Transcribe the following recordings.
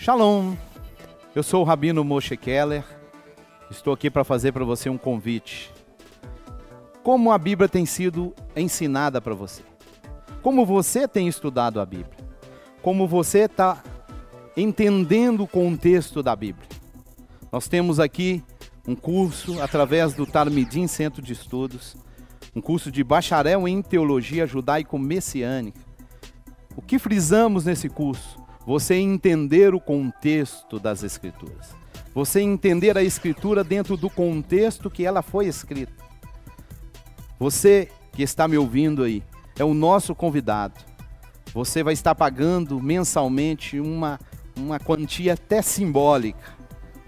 Shalom, eu sou o Rabino Moshe Keller, estou aqui para fazer para você um convite. Como a Bíblia tem sido ensinada para você? Como você tem estudado a Bíblia? Como você está entendendo o contexto da Bíblia? Nós temos aqui um curso através do Talmidim Centro de Estudos, um curso de bacharel em Teologia Judaico-Messiânica. O que frisamos nesse curso? Você entender o contexto das Escrituras. Você entender a Escritura dentro do contexto que ela foi escrita. Você que está me ouvindo aí, é o nosso convidado. Você vai estar pagando mensalmente uma quantia até simbólica,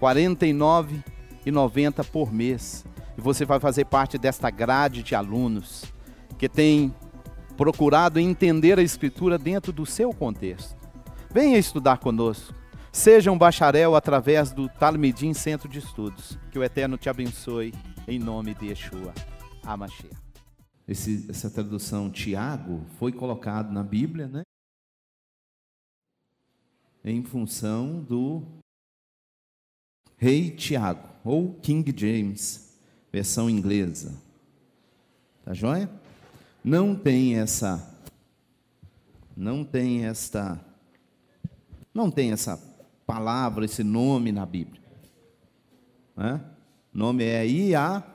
R$ 49,90 por mês. E você vai fazer parte desta grade de alunos que tem procurado entender a Escritura dentro do seu contexto. Venha estudar conosco. Seja um bacharel através do Talmidim Centro de Estudos. Que o Eterno te abençoe, em nome de Yeshua HaMashiach. Essa tradução Tiago foi colocado na Bíblia, né? Em função do rei Tiago, ou King James, versão inglesa. Tá joia? Não tem essa palavra, esse nome na Bíblia. O nome é Iakov.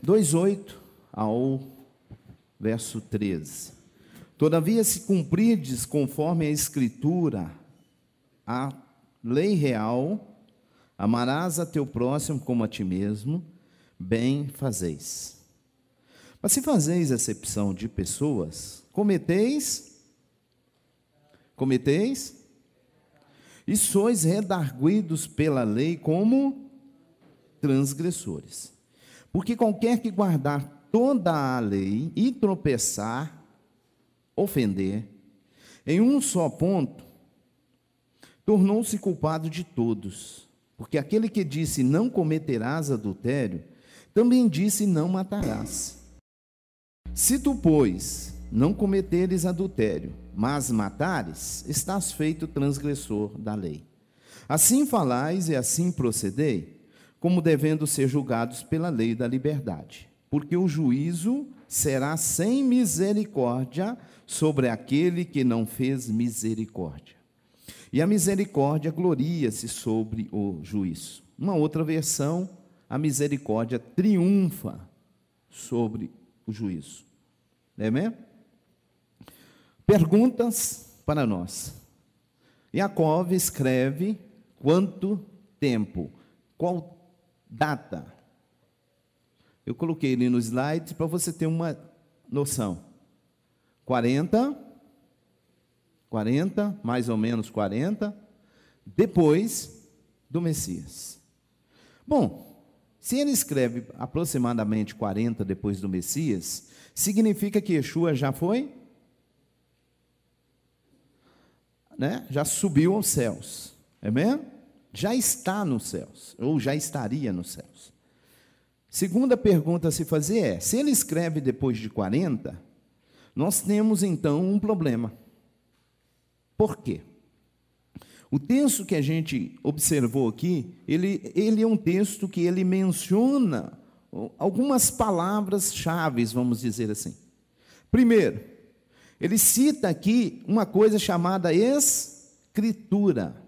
2:8 ao verso 13. Todavia, se cumprirdes conforme a Escritura, a lei real, amarás a teu próximo como a ti mesmo, bem fazeis. Mas se fazeis acepção de pessoas, cometeis, e sois redarguidos pela lei como transgressores. Porque qualquer que guardar toda a lei e tropeçar, ofender, em um só ponto, tornou-se culpado de todos. Porque aquele que disse não cometerás adultério, também disse não matarás. Se tu, pois, não cometeres adultério, mas matares, estás feito transgressor da lei. Assim falais e assim procedei, como devendo ser julgados pela lei da liberdade. Porque o juízo será sem misericórdia sobre aquele que não fez misericórdia. E a misericórdia gloria-se sobre o juízo. Uma outra versão, a misericórdia triunfa sobre o juízo. Amém? Perguntas para nós. Yaakov escreve quanto tempo? Qual data? Eu coloquei ali no slide para você ter uma noção. 40, mais ou menos 40, depois do Messias. Bom, se ele escreve aproximadamente 40 depois do Messias, significa que Yeshua já foi? Já subiu aos céus. Amém? Já está nos céus, ou já estaria nos céus. Segunda pergunta a se fazer é, se ele escreve depois de 40, nós temos então um problema. Por quê? O texto que a gente observou aqui, ele é um texto que ele menciona algumas palavras-chave, vamos dizer assim. Primeiro, ele cita aqui uma coisa chamada Escritura.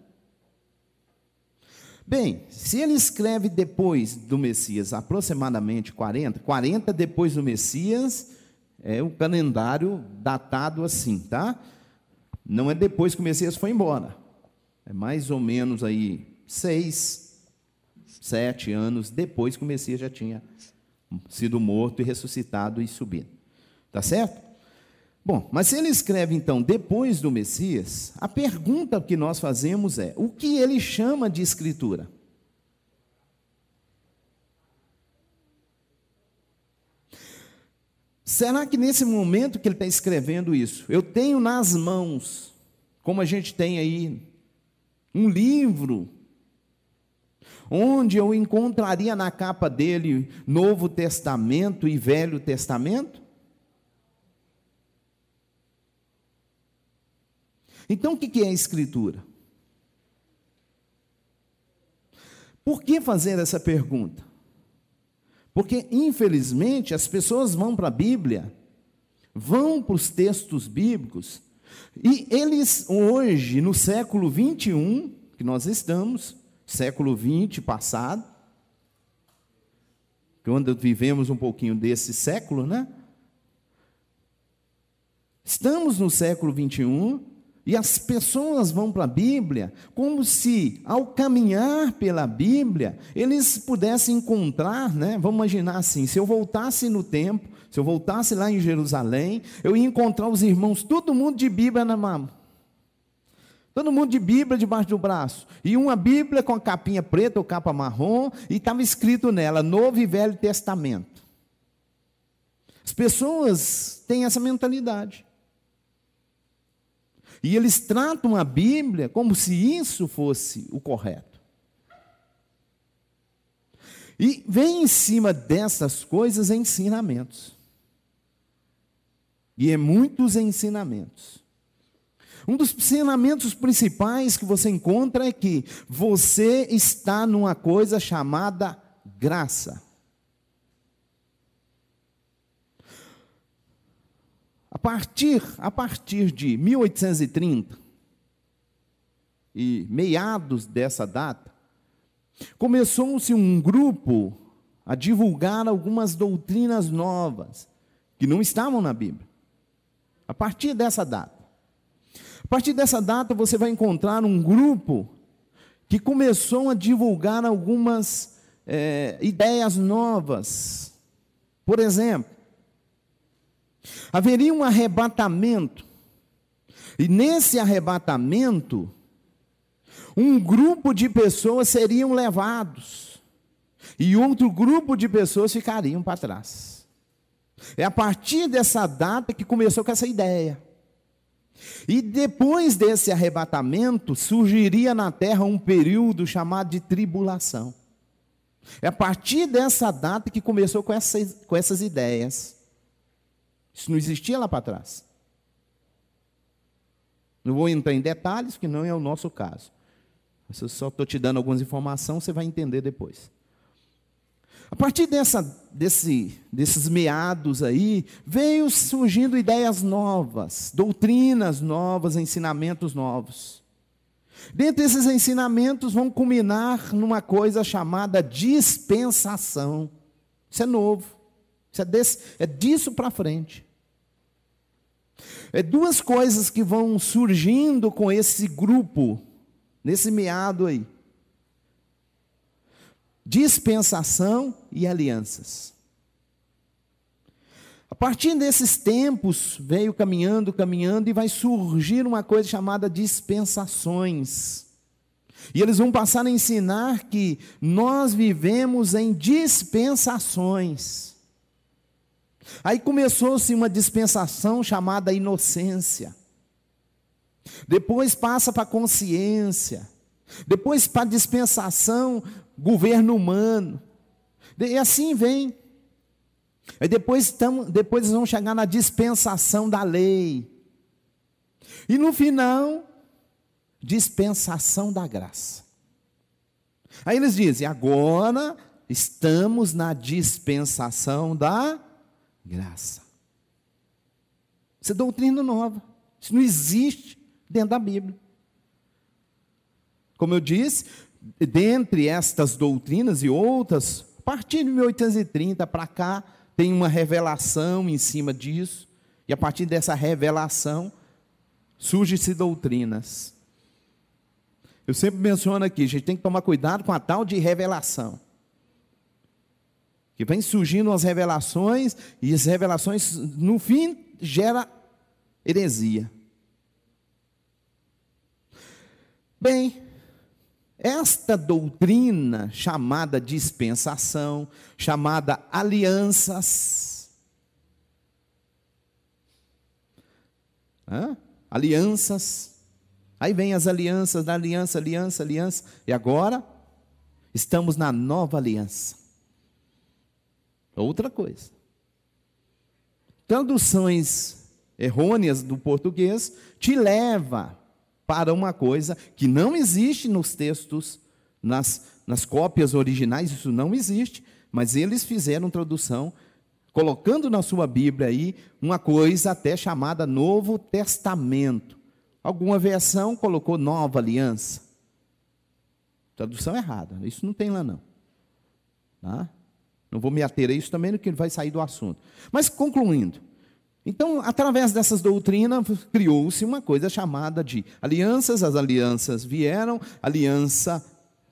Bem, se ele escreve depois do Messias, aproximadamente 40 depois do Messias, é o calendário datado assim, tá? Não é depois que o Messias foi embora. É mais ou menos aí 6, 7 anos depois que o Messias já tinha sido morto e ressuscitado e subido. Tá certo? Bom, mas se ele escreve então depois do Messias, a pergunta que nós fazemos é, o que ele chama de Escritura? Será que nesse momento que ele está escrevendo isso, eu tenho nas mãos, como a gente tem aí, um livro, onde eu encontraria na capa dele Novo Testamento e Velho Testamento? Então, o que é a Escritura? Por que fazer essa pergunta? Porque, infelizmente, as pessoas vão para a Bíblia, vão para os textos bíblicos, e eles hoje, no século 21, que nós estamos, século 20 passado, quando vivemos um pouquinho desse século, né? Estamos no século 21, e as pessoas vão para a Bíblia como se, ao caminhar pela Bíblia, eles pudessem encontrar, né? Vamos imaginar assim, se eu voltasse no tempo, se eu voltasse lá em Jerusalém, eu ia encontrar os irmãos, todo mundo de Bíblia na mão. Todo mundo de Bíblia debaixo do braço. E uma Bíblia com a capinha preta ou capa marrom, e estava escrito nela, Novo e Velho Testamento. As pessoas têm essa mentalidade. E eles tratam a Bíblia como se isso fosse o correto. E vem em cima dessas coisas ensinamentos. E é muitos ensinamentos. Um dos ensinamentos principais que você encontra é que você está numa coisa chamada graça. A partir de 1830, e meados dessa data, começou-se um grupo a divulgar algumas doutrinas novas, que não estavam na Bíblia. A partir dessa data. A partir dessa data, você vai encontrar um grupo que começou a divulgar algumas ideias novas. Por exemplo, haveria um arrebatamento, e nesse arrebatamento, um grupo de pessoas seriam levados, e outro grupo de pessoas ficariam para trás. É a partir dessa data que começou com essa ideia. E depois desse arrebatamento, surgiria na terra um período chamado de tribulação. É a partir dessa data que começou com essas ideias. Isso não existia lá para trás. Não vou entrar em detalhes, que não é o nosso caso. Eu só estou te dando algumas informações, você vai entender depois. A partir desses meados aí, veio surgindo ideias novas, doutrinas novas, ensinamentos novos. Dentre esses ensinamentos vão culminar numa coisa chamada dispensação. Isso é novo. É disso para frente. É duas coisas que vão surgindo com esse grupo, nesse meado aí. Dispensação e alianças. A partir desses tempos, veio caminhando, e vai surgir uma coisa chamada dispensações. E eles vão passar a ensinar que nós vivemos em dispensações. Aí começou-se uma dispensação chamada inocência. Depois passa para a consciência. Depois para a dispensação, governo humano. E assim vem. Aí depois eles vão chegar na dispensação da lei. E no final, dispensação da graça. Aí eles dizem, agora estamos na dispensação da graça. Isso é doutrina nova. Isso não existe dentro da Bíblia. Como eu disse, dentre estas doutrinas e outras, a partir de 1830 para cá, tem uma revelação em cima disso, e a partir dessa revelação, surgem-se doutrinas. Eu sempre menciono aqui, a gente tem que tomar cuidado com a tal de revelação. Que vem surgindo as revelações, e as revelações, no fim, gera heresia. Bem, esta doutrina chamada dispensação, chamada alianças, alianças, aí vem as alianças, da aliança, e agora estamos na nova aliança. Outra coisa. Traduções errôneas do português te leva para uma coisa que não existe nos textos, nas cópias originais, isso não existe, mas eles fizeram tradução, colocando na sua Bíblia aí uma coisa até chamada Novo Testamento. Alguma versão colocou Nova Aliança. Tradução errada, isso não tem lá não. Tá? Não vou me ater a isso também, porque vai sair do assunto. Mas concluindo, então, através dessas doutrinas, criou-se uma coisa chamada de alianças. As alianças vieram, aliança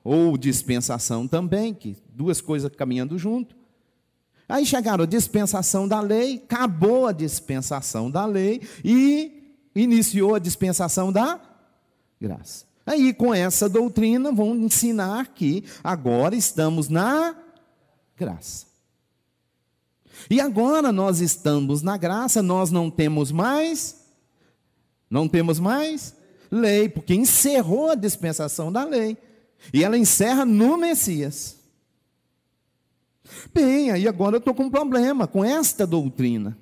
ou dispensação também, que duas coisas caminhando junto. Aí chegaram a dispensação da lei, acabou a dispensação da lei e iniciou a dispensação da graça. Aí, com essa doutrina, vão ensinar que agora estamos na graça. E agora nós estamos na graça, nós não temos mais lei, porque encerrou a dispensação da lei. E ela encerra no Messias. Bem, aí agora eu estou com um problema com esta doutrina.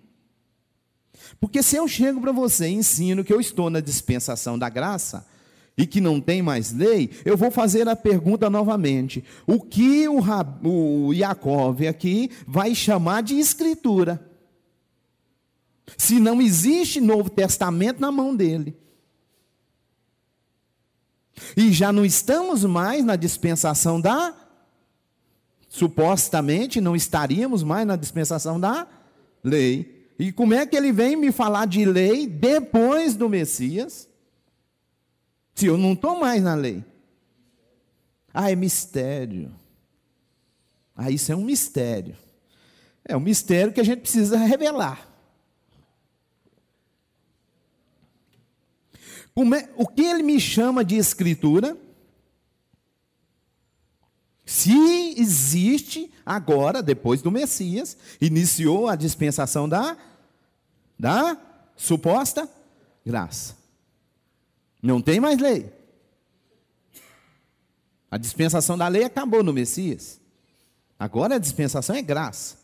Porque se eu chego para você e ensino que eu estou na dispensação da graça, e que não tem mais lei, eu vou fazer a pergunta novamente. O que o Yaakov aqui vai chamar de escritura? Se não existe Novo Testamento na mão dele. E já não estamos mais na dispensação da... Supostamente não estaríamos mais na dispensação da lei. E como é que ele vem me falar de lei depois do Messias? Se eu não estou mais na lei. É mistério. Isso é um mistério. É um mistério que a gente precisa revelar. O que ele me chama de escritura? Se existe agora, depois do Messias, iniciou a dispensação da suposta graça. Não tem mais lei. A dispensação da lei acabou no Messias. Agora a dispensação é graça.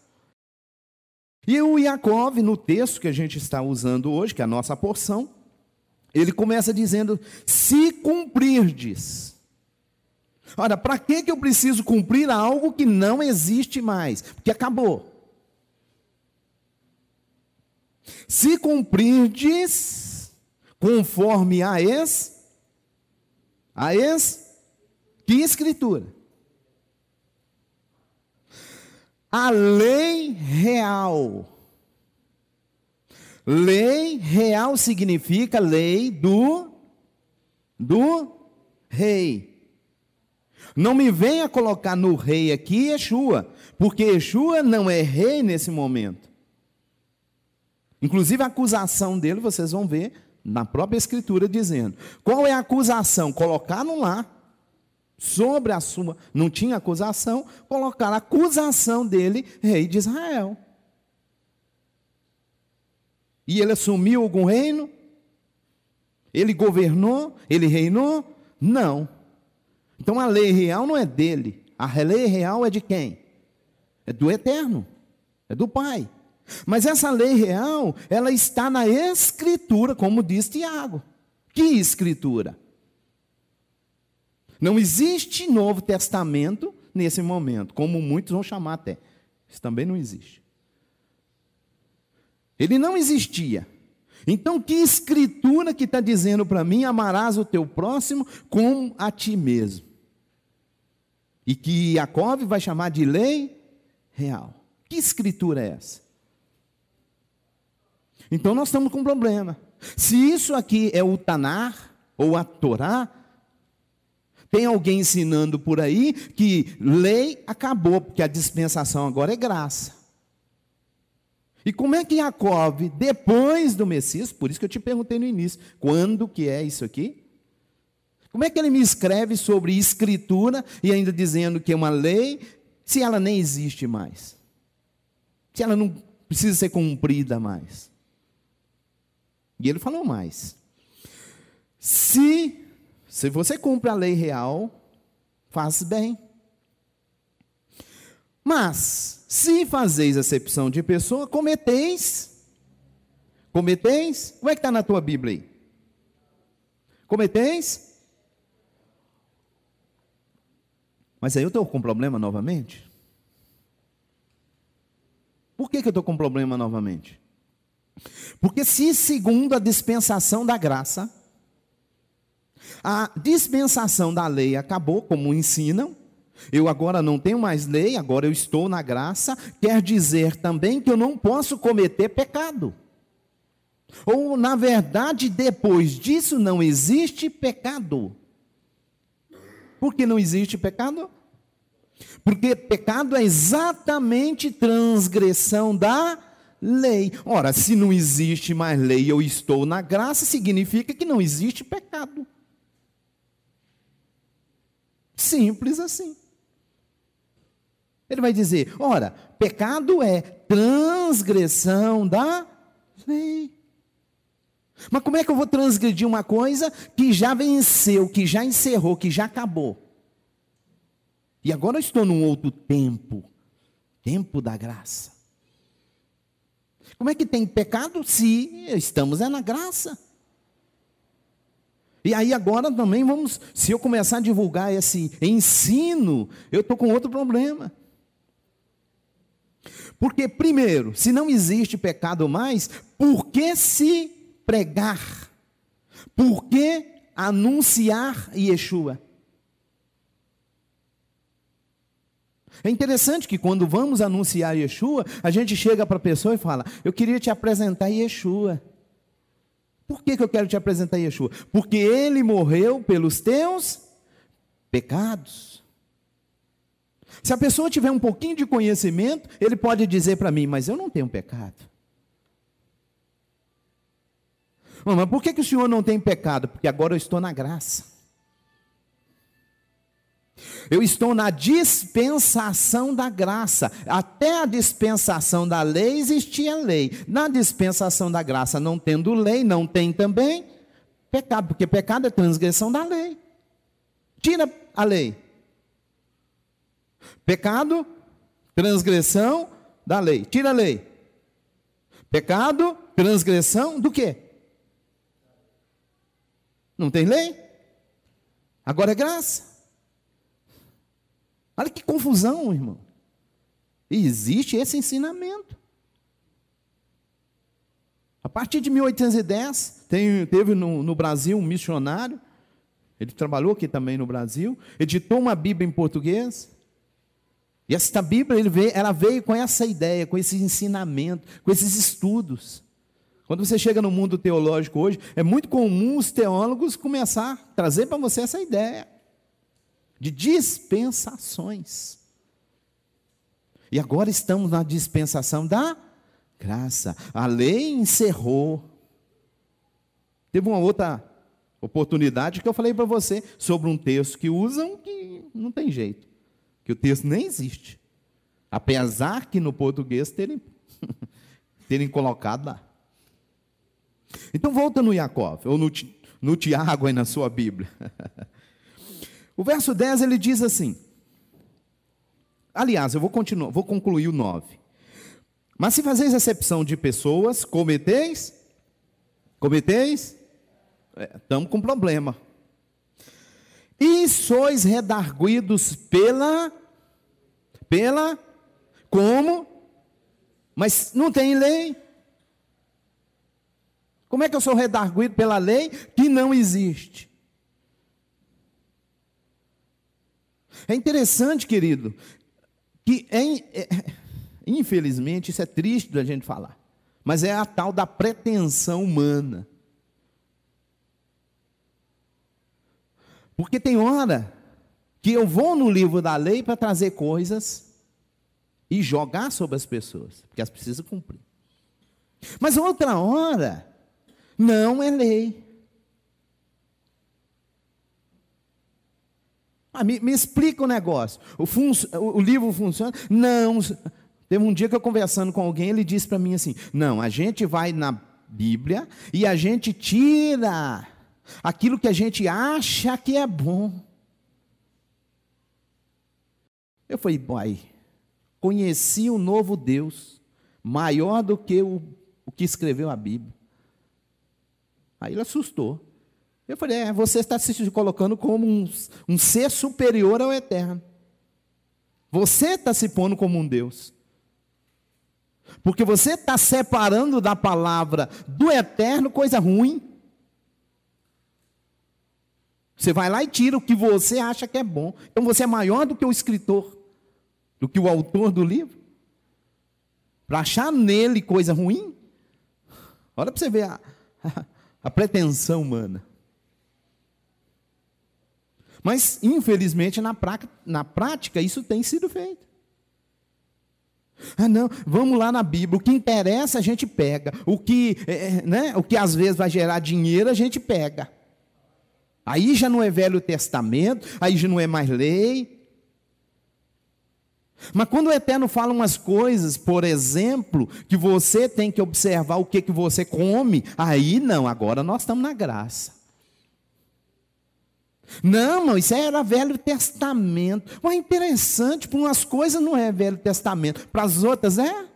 E o Yaakov, no texto que a gente está usando hoje, que é a nossa porção, ele começa dizendo, se cumprirdes. Ora, para que eu preciso cumprir algo que não existe mais? Porque acabou. Se cumprirdes... Conforme que escritura? A lei real. Lei real significa lei do rei. Não me venha colocar no rei aqui Yeshua, porque Yeshua não é rei nesse momento. Inclusive a acusação dele, vocês vão ver na própria Escritura dizendo, qual é a acusação? Colocaram lá, sobre a sua, não tinha acusação, colocaram a acusação dele, rei de Israel. E ele assumiu algum reino? Ele governou? Ele reinou? Não. Então a lei real não é dele, a lei real é de quem? É do Eterno, é do Pai. Mas essa lei real, ela está na Escritura, como diz Tiago. Que Escritura? Não existe Novo Testamento nesse momento, como muitos vão chamar até. Isso também não existe. Ele não existia. Então, que Escritura que está dizendo para mim, amarás o teu próximo como a ti mesmo? E que Yaakov vai chamar de lei real. Que Escritura é essa? Então nós estamos com um problema. Se isso aqui é o Tanar, ou a Torá, tem alguém ensinando por aí que lei acabou, porque a dispensação agora é graça. E como é que Yaakov, depois do Messias, por isso que eu te perguntei no início, quando que é isso aqui? Como é que ele me escreve sobre escritura, e ainda dizendo que é uma lei, se ela nem existe mais? Se ela não precisa ser cumprida mais? E ele falou mais. Se você cumpre a lei real, faz bem. Mas, se fazeis acepção de pessoa, cometeis. Como é que está na tua Bíblia aí? Cometeis? Mas aí eu estou com problema novamente? Por que eu estou com problema novamente? Porque se segundo a dispensação da graça, a dispensação da lei acabou, como ensinam, eu agora não tenho mais lei, agora eu estou na graça, quer dizer também que eu não posso cometer pecado. Ou, na verdade, depois disso não existe pecado. Por que não existe pecado? Porque pecado é exatamente transgressão da lei. Ora, se não existe mais lei e eu estou na graça, significa que não existe pecado. Simples assim. Ele vai dizer, ora, pecado é transgressão da lei. Mas como é que eu vou transgredir uma coisa que já venceu, que já encerrou, que já acabou? E agora eu estou num outro tempo, tempo da graça. Como é que tem pecado se estamos na graça? E aí agora também vamos, se eu começar a divulgar esse ensino, eu estou com outro problema. Porque primeiro, se não existe pecado mais, por que se pregar? Por que anunciar Yeshua? É interessante que quando vamos anunciar Yeshua, a gente chega para a pessoa e fala, eu queria te apresentar Yeshua. Por que eu quero te apresentar Yeshua? Porque ele morreu pelos teus pecados. Se a pessoa tiver um pouquinho de conhecimento, ele pode dizer para mim, mas eu não tenho pecado. Mas por que o senhor não tem pecado? Porque agora eu estou na graça. Eu estou na dispensação da graça. Até a dispensação da lei existia lei. Na dispensação da graça, não tendo lei, não tem também pecado, porque pecado é transgressão da lei. Tira a lei. Pecado, transgressão da lei. Tira a lei. Pecado, transgressão do quê? Não tem lei? Agora é graça. Olha que confusão, irmão. E existe esse ensinamento. A partir de 1810, teve no Brasil um missionário, ele trabalhou aqui também no Brasil, editou uma Bíblia em português, e esta Bíblia ela veio com essa ideia, com esse ensinamento, com esses estudos. Quando você chega no mundo teológico hoje, é muito comum os teólogos começar a trazer para você essa ideia de dispensações. E agora estamos na dispensação da graça. A lei encerrou. Teve uma outra oportunidade que eu falei para você sobre um texto que usam que não tem jeito, que o texto nem existe, apesar que no português terem colocado lá. Então volta no Jacó, ou no Tiago aí na sua Bíblia. O verso 10 ele diz assim, aliás, eu vou concluir o 9. Mas se fazeis acepção de pessoas, cometeis, estamos com problema. E sois redarguidos como? Mas não tem lei. Como é que eu sou redarguido pela lei que não existe? É interessante, querido, que infelizmente isso é triste da gente falar, mas é a tal da pretensão humana. Porque tem hora que eu vou no livro da lei para trazer coisas e jogar sobre as pessoas, porque elas precisam cumprir. Mas outra hora, não é lei. Me explica o negócio. O livro funciona? Não. Teve um dia que eu conversando com alguém, ele disse para mim assim, não, a gente vai na Bíblia e a gente tira aquilo que a gente acha que é bom. Eu falei, boy, conheci um novo Deus, maior do que o que escreveu a Bíblia. Aí ele assustou. Eu falei, você está se colocando como um ser superior ao eterno. Você está se pondo como um Deus. Porque você está separando da palavra do eterno coisa ruim. Você vai lá e tira o que você acha que é bom. Então você é maior do que o escritor, do que o autor do livro. Para achar nele coisa ruim. Olha para você ver a pretensão humana. Mas, infelizmente, na prática, isso tem sido feito. Não, vamos lá na Bíblia, o que interessa a gente pega. O que às vezes vai gerar dinheiro, a gente pega. Aí já não é Velho Testamento, aí já não é mais lei. Mas quando o Eterno fala umas coisas, por exemplo, que você tem que observar o que você come, aí não, agora nós estamos na graça. Não, irmão, isso era Velho Testamento. Mas é interessante, para umas coisas não é Velho Testamento, para as outras é.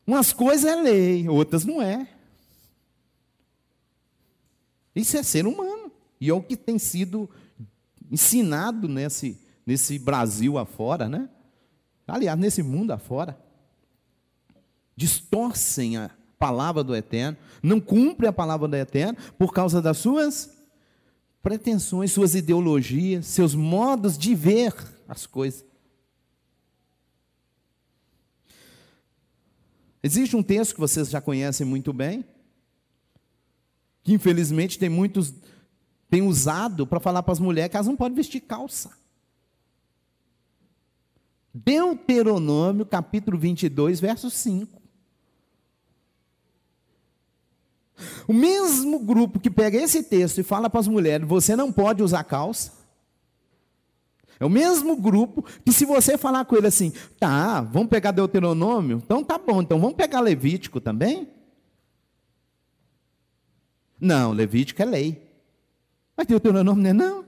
Umas coisas é lei, outras não é. Isso é ser humano. E é o que tem sido ensinado nesse Brasil afora, né? Aliás, nesse mundo afora. Distorcem a palavra do Eterno, não cumprem a palavra do Eterno por causa das suas pretensões, suas ideologias, seus modos de ver as coisas. Existe um texto que vocês já conhecem muito bem, que infelizmente muitos têm usado para falar para as mulheres que elas não podem vestir calça. Deuteronômio, capítulo 22, verso 5. O mesmo grupo que pega esse texto e fala para as mulheres, você não pode usar calça. É o mesmo grupo que se você falar com ele assim, tá, vamos pegar Deuteronômio? Então tá bom, então vamos pegar Levítico também? Não, Levítico é lei. Mas Deuteronômio não é não.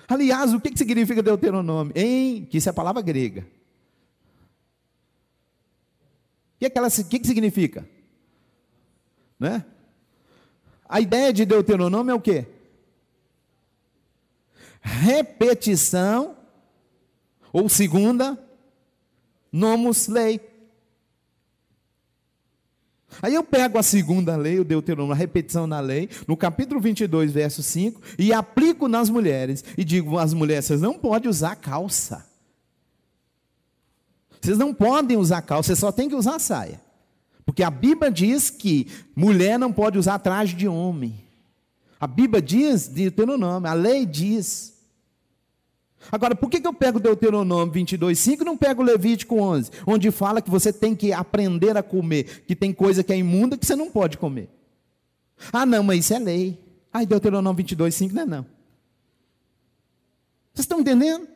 Aliás, o que significa Deuteronômio? Que isso é a palavra grega. O que significa? Né? A ideia de Deuteronômio é o quê? Repetição, ou segunda, nomos lei. Aí eu pego a segunda lei, o Deuteronômio, a repetição da lei, no capítulo 22, verso 5, e aplico nas mulheres, e digo às mulheres, vocês não podem usar calça. Vocês não podem usar calça, vocês só têm que usar saia. Porque a Bíblia diz que mulher não pode usar traje de homem. A Bíblia diz, Deuteronômio, a lei diz. Agora, por que eu pego Deuteronômio 22:5 e não pego Levítico 11, onde fala que você tem que aprender a comer, que tem coisa que é imunda que você não pode comer? Ah, não, mas isso é lei. Ah, Deuteronômio 22:5 não é não. Vocês estão entendendo?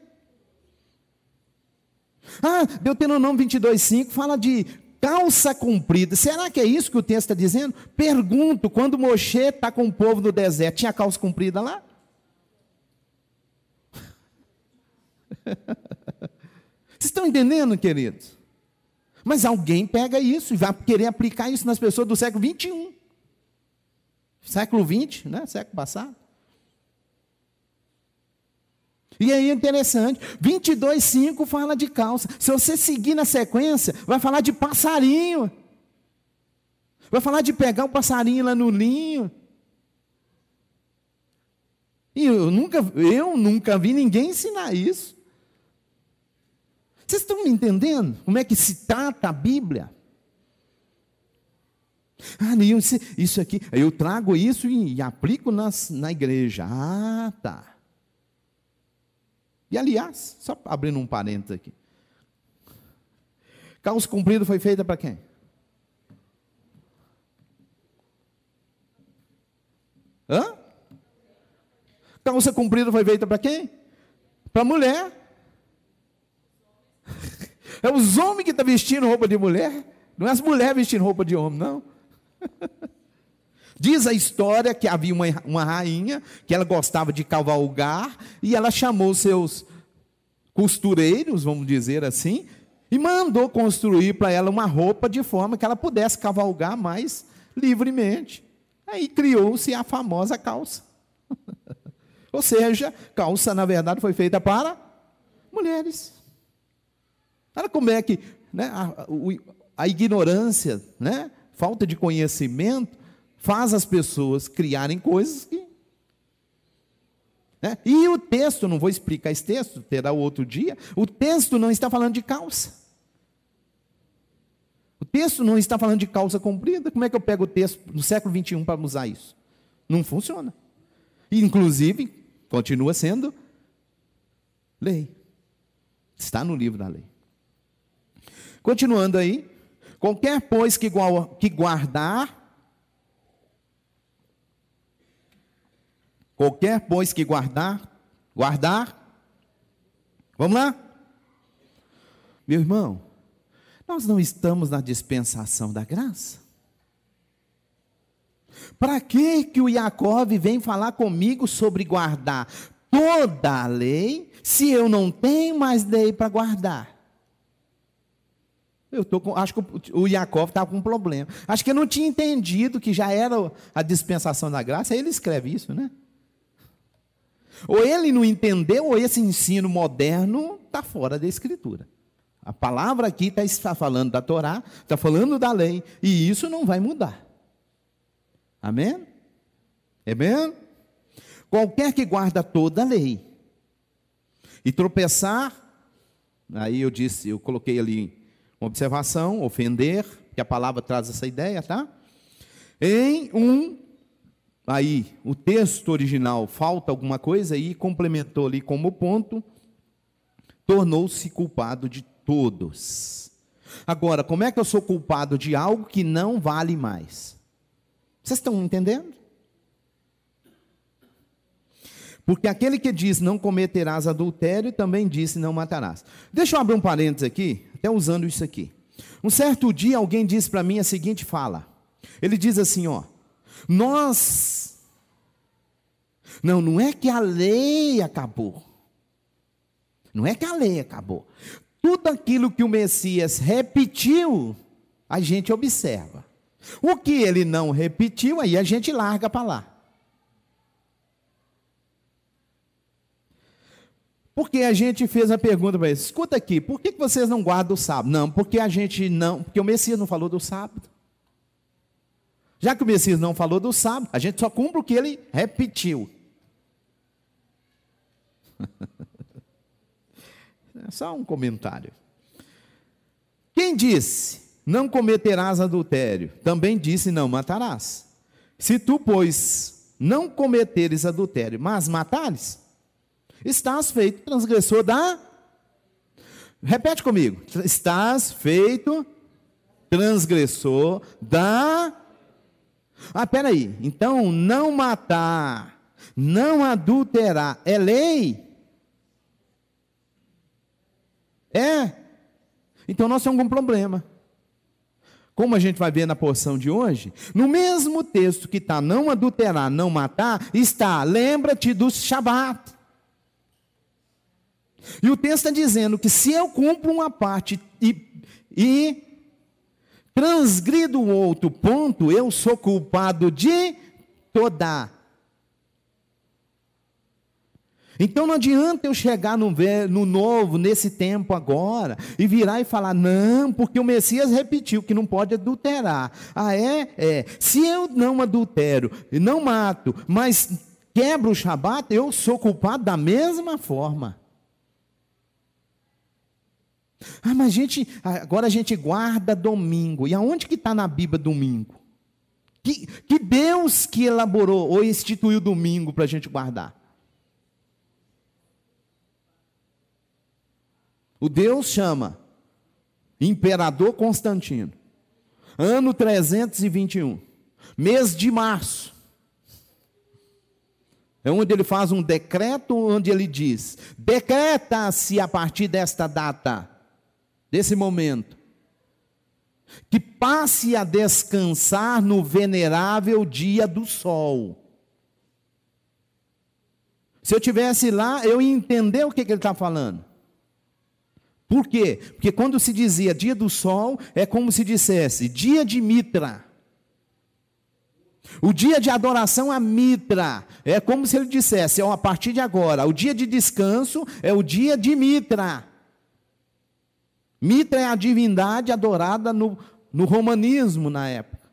Ah, Deuteronômio 22:5 fala de calça comprida. Será que é isso que o texto está dizendo? Pergunto, quando Moshe está com o povo no deserto, tinha calça comprida lá? Vocês estão entendendo, queridos? Mas alguém pega isso e vai querer aplicar isso nas pessoas do século 21. Século 20, né? Século passado. E aí é interessante, 22:5 fala de calça. Se você seguir na sequência, vai falar de passarinho. Vai falar de pegar o passarinho lá no ninho. E eu nunca vi ninguém ensinar isso. Vocês estão me entendendo como é que se trata a Bíblia? Ah, isso aqui, eu trago isso e aplico na igreja. Ah, tá. E aliás, só abrindo um parênteses aqui. Calça comprida foi feita para quem? Hã? Calça comprida foi feita para quem? Para mulher. É os homens que estão vestindo roupa de mulher. Não é as mulheres vestindo roupa de homem, não. Diz a história que havia uma rainha, que ela gostava de cavalgar, e ela chamou seus costureiros, vamos dizer assim, E mandou construir para ela uma roupa de forma que ela pudesse cavalgar mais livremente. Aí criou-se a famosa calça. Ou seja, calça, na verdade, foi feita para mulheres. Olha como é que, né, a ignorância, né, falta de conhecimento, faz as pessoas criarem coisas que... né? E o texto, não vou explicar esse texto, terá outro dia, o texto não está falando de calça. O texto não está falando de calça comprida. Como é que eu pego o texto no século 21 para usar isso? Não funciona. Inclusive, continua sendo lei. Está no livro da lei. Continuando aí. Qualquer, pois, que guardar. Qualquer, pois, que guardar. Vamos lá? Meu irmão, nós não estamos na dispensação da graça? Para que o Jacob vem falar comigo sobre guardar toda a lei, se eu não tenho mais lei para guardar? Acho que o Jacob estava com um problema. Acho que ele não tinha entendido que já era a dispensação da graça. Aí ele escreve isso, né? Ou ele não entendeu, ou esse ensino moderno está fora da Escritura. A palavra aqui está falando da Torá, está falando da lei, e isso não vai mudar. Amém? Amém? Qualquer que guarda toda a lei e tropeçar, aí eu coloquei ali uma observação, ofender, que a palavra traz essa ideia, tá? Aí o texto original falta alguma coisa e complementou ali como ponto, tornou-se culpado de todos. Agora, como é que eu sou culpado de algo que não vale mais? Vocês estão entendendo? Porque aquele que diz não cometerás adultério, também disse não matarás. Deixa eu abrir um parênteses aqui, até usando isso aqui. Um certo dia alguém disse para mim a seguinte fala. Ele diz assim, ó. Não é que a lei acabou. Não é que a lei acabou. Tudo aquilo que o Messias repetiu, a gente observa. O que ele não repetiu, aí a gente larga para lá. Porque a gente fez a pergunta para eles, escuta aqui, por que vocês não guardam o sábado? Não, porque o Messias não falou do sábado. Já que o Messias não falou do sábado, a gente só cumpre o que ele repetiu. É só um comentário. Quem disse, não cometerás adultério, também disse, não matarás. Se tu, pois, não cometeres adultério, mas matares, estás feito transgressor da... Repete comigo. Estás feito transgressor da... peraí. Então, não matar, não adulterar, é lei? É? Então nós temos algum problema. Como a gente vai ver na porção de hoje, no mesmo texto que está não adulterar, não matar, está, lembra-te do Shabat. E o texto está dizendo que se eu cumpro uma parte e transgrido o outro ponto, eu sou culpado de toda. Então não adianta eu chegar no novo, nesse tempo agora, e virar e falar, não, porque o Messias repetiu que não pode adulterar. Se eu não adultero, não mato, mas quebro o Shabat, eu sou culpado da mesma forma. Mas agora a gente guarda domingo. E aonde que está na Bíblia domingo? Que Deus que elaborou ou instituiu domingo para a gente guardar? O Deus chama Imperador Constantino. Ano 321. Mês de março. É onde ele faz um decreto, onde ele diz, decreta-se a partir desta data, desse momento, que passe a descansar no venerável dia do sol. Se eu tivesse lá, eu ia entender o que ele está falando. Por quê? Porque quando se dizia dia do sol, é como se dissesse dia de Mitra. O dia de adoração a Mitra, é como se ele dissesse, a partir de agora, o dia de descanso é o dia de Mitra. Mitra é a divindade adorada no romanismo na época.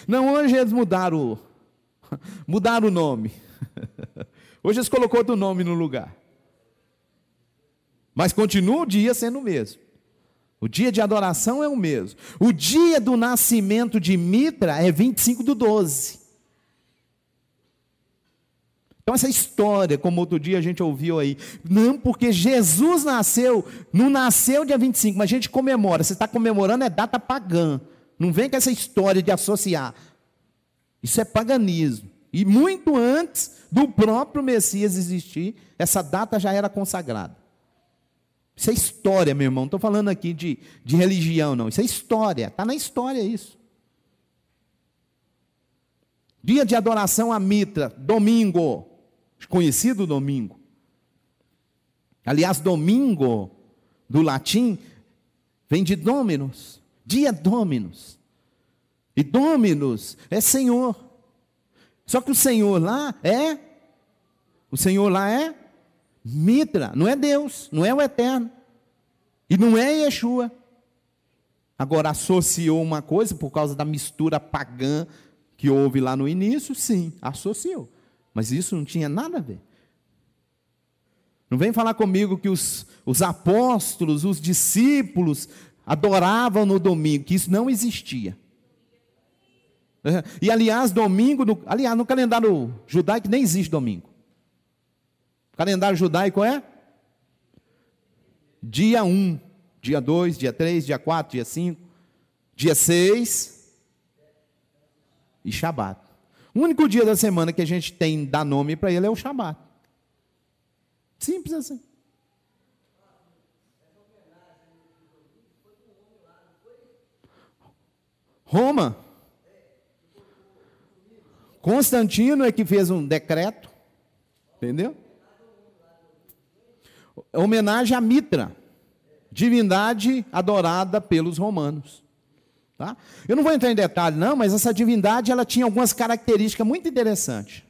Não, hoje eles mudaram o nome. Hoje eles colocou outro nome no lugar. Mas continua o dia sendo o mesmo. O dia de adoração é o mesmo. O dia do nascimento de Mitra é 25/12. Então essa história, como outro dia a gente ouviu aí, não, porque Jesus nasceu, não nasceu dia 25, mas a gente comemora. Você está comemorando, é data pagã. Não vem com essa história de associar. Isso é paganismo. E muito antes do próprio Messias existir, essa data já era consagrada. Isso é história, meu irmão. Não estou falando aqui de religião, não. Isso é história. Está na história isso. Dia de adoração a Mitra, domingo. Conhecido domingo. Aliás, domingo, do latim, vem de Dominus. Dia Dominus. E Dominus é Senhor. Só que o Senhor lá é Mitra, não é Deus, não é o Eterno. E não é Yeshua. Agora, associou uma coisa por causa da mistura pagã que houve lá no início, sim, associou. Mas isso não tinha nada a ver. Não vem falar comigo que os apóstolos, os discípulos, adoravam no domingo, que isso não existia. E aliás, domingo, no calendário judaico nem existe domingo. O calendário judaico é dia 1, dia 2, dia 3, dia 4, dia 5, dia 6 e Shabat. O único dia da semana que a gente tem, dá nome para ele é o Shabat. Simples assim. Roma. Constantino é que fez um decreto, entendeu? Homenagem a Mitra, divindade adorada pelos romanos. Tá? Eu não vou entrar em detalhe não, mas essa divindade ela tinha algumas características muito interessantes.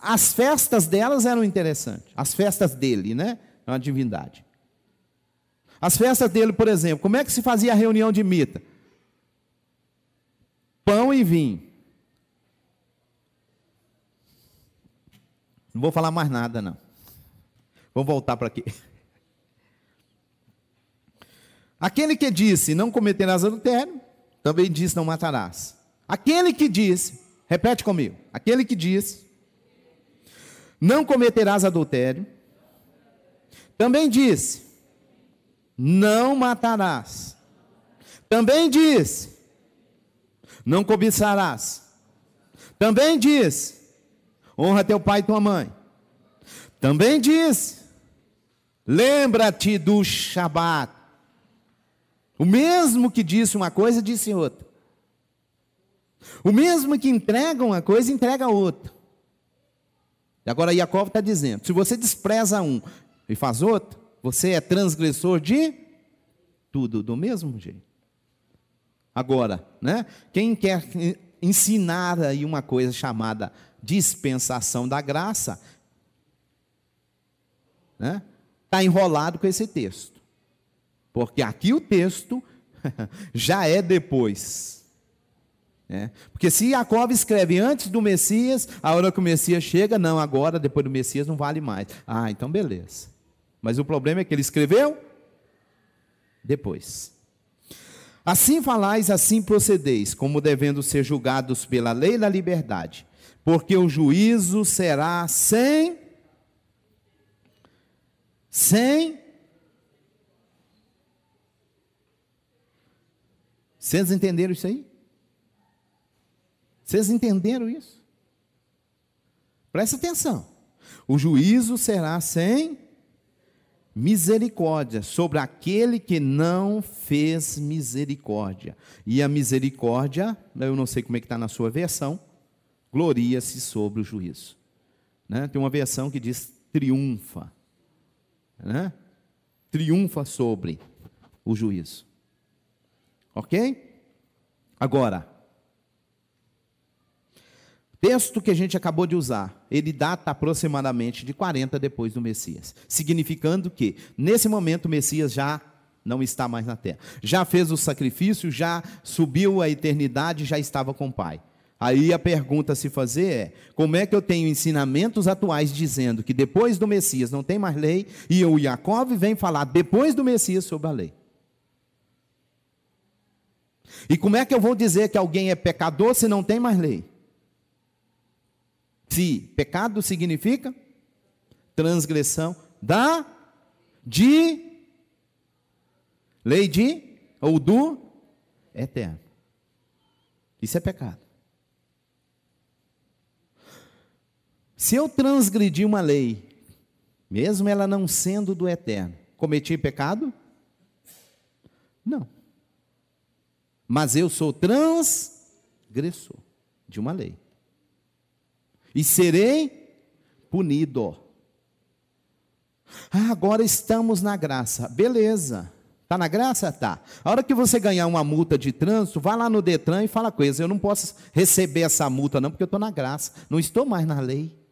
As festas delas eram interessantes, as festas dele, né? É uma divindade. As festas dele, por exemplo, como é que se fazia a reunião de Mitra? Pão e vinho. Não vou falar mais nada, não. Vou voltar para aqui. Aquele que disse, não cometerás adultério, também disse, não matarás. Aquele que disse, repete comigo. Aquele que disse, não cometerás adultério, também disse, não matarás. Também disse, não cobiçarás. Também disse, honra teu pai e tua mãe. Também diz, lembra-te do Shabat. O mesmo que disse uma coisa, disse outra. O mesmo que entrega uma coisa, entrega outra. E agora Jacob está dizendo, se você despreza um e faz outro, você é transgressor de tudo, do mesmo jeito. Agora, né? Quem quer ensinar aí uma coisa chamada dispensação da graça, né? Está enrolado com esse texto. Porque aqui o texto já é depois. Né? Porque se Jacob escreve antes do Messias, a hora que o Messias chega, não, agora, depois do Messias, não vale mais. Ah, então beleza. Mas o problema é que ele escreveu depois. Assim falais, assim procedeis, como devendo ser julgados pela lei da liberdade, porque o juízo será sem. Vocês entenderam isso aí? Vocês entenderam isso? Presta atenção. O juízo será sem misericórdia sobre aquele que não fez misericórdia. E a misericórdia, eu não sei como é que está na sua versão, gloria-se sobre o juízo. Né? Tem uma versão que diz triunfa. né? Triunfa sobre o juízo. Ok? Agora, texto que a gente acabou de usar, ele data aproximadamente de 40 depois do Messias, significando que, nesse momento, o Messias já não está mais na terra. Já fez o sacrifício, já subiu à eternidade, já estava com o Pai. Aí a pergunta a se fazer é, como é que eu tenho ensinamentos atuais dizendo que depois do Messias não tem mais lei, e o Jacob vem falar depois do Messias sobre a lei? E como é que eu vou dizer que alguém é pecador se não tem mais lei? Se pecado significa transgressão de lei ou do eterno. Isso é pecado. Se eu transgredir uma lei, mesmo ela não sendo do eterno, cometi pecado? Não. Mas eu sou transgressor de uma lei. E serei punido. Agora estamos na graça. Beleza. Está na graça? Tá. A hora que você ganhar uma multa de trânsito, vai lá no Detran e fala com eles. Eu não posso receber essa multa não, porque eu estou na graça. Não estou mais na lei.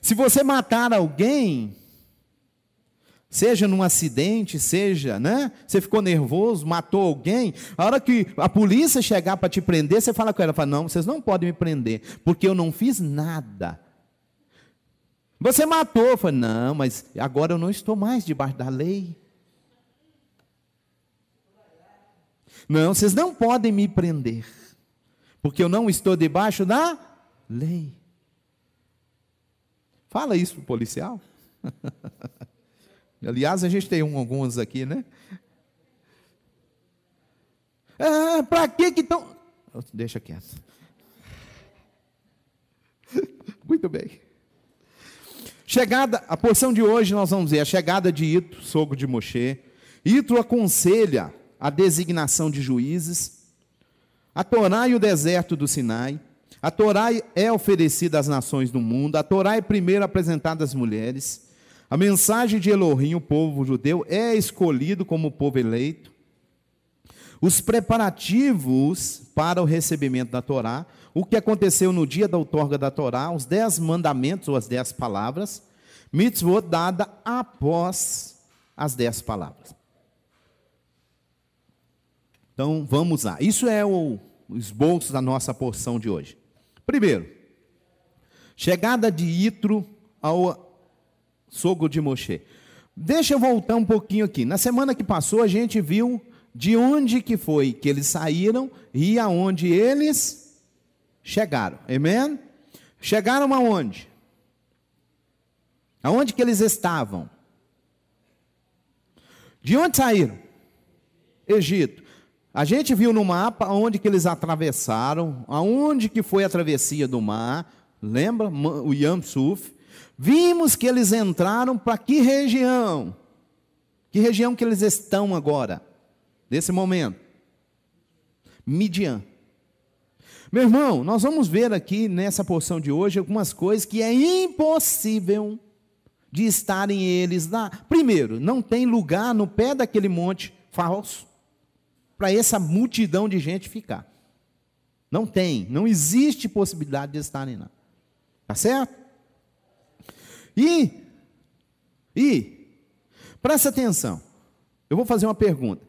Se você matar alguém, seja num acidente, seja, né? Você ficou nervoso, matou alguém, a hora que a polícia chegar para te prender, você fala com ela, fala, não, vocês não podem me prender, porque eu não fiz nada. Você matou, fala, não, mas agora eu não estou mais debaixo da lei. Não, vocês não podem me prender, porque eu não estou debaixo da lei. Fala isso para o policial. Aliás, a gente tem alguns aqui, né? Para que estão... Deixa quieto. Muito bem. Chegada, a porção de hoje nós vamos ver a chegada de Itro, sogro de Moshe. Itro aconselha a designação de juízes. A Torá e o deserto do Sinai. A Torá é oferecida às nações do mundo. A Torá é primeiro apresentada às mulheres. A mensagem de Elohim, o povo judeu, é escolhido como povo eleito. Os preparativos para o recebimento da Torá, o que aconteceu no dia da outorga da Torá, os 10 mandamentos ou as 10 palavras, mitzvot dada após as 10 palavras. Então, vamos lá. Isso é o esboço da nossa porção de hoje. Primeiro, chegada de Itro ao sogro de Moshe. Deixa eu voltar um pouquinho aqui. Na semana que passou, a gente viu de onde que foi que eles saíram e aonde eles chegaram. Amém? Chegaram aonde? Aonde que eles estavam? De onde saíram? Egito. A gente viu no mapa aonde que eles atravessaram, aonde que foi a travessia do mar, lembra? O Yam Suf. Vimos que eles entraram para que região? Que região que eles estão agora? Nesse momento? Midian. Meu irmão, nós vamos ver aqui nessa porção de hoje algumas coisas que é impossível de estarem eles lá. Primeiro, não tem lugar no pé daquele monte falso para essa multidão de gente ficar. Não tem, não existe possibilidade de estarem lá. Tá certo? Presta atenção, eu vou fazer uma pergunta.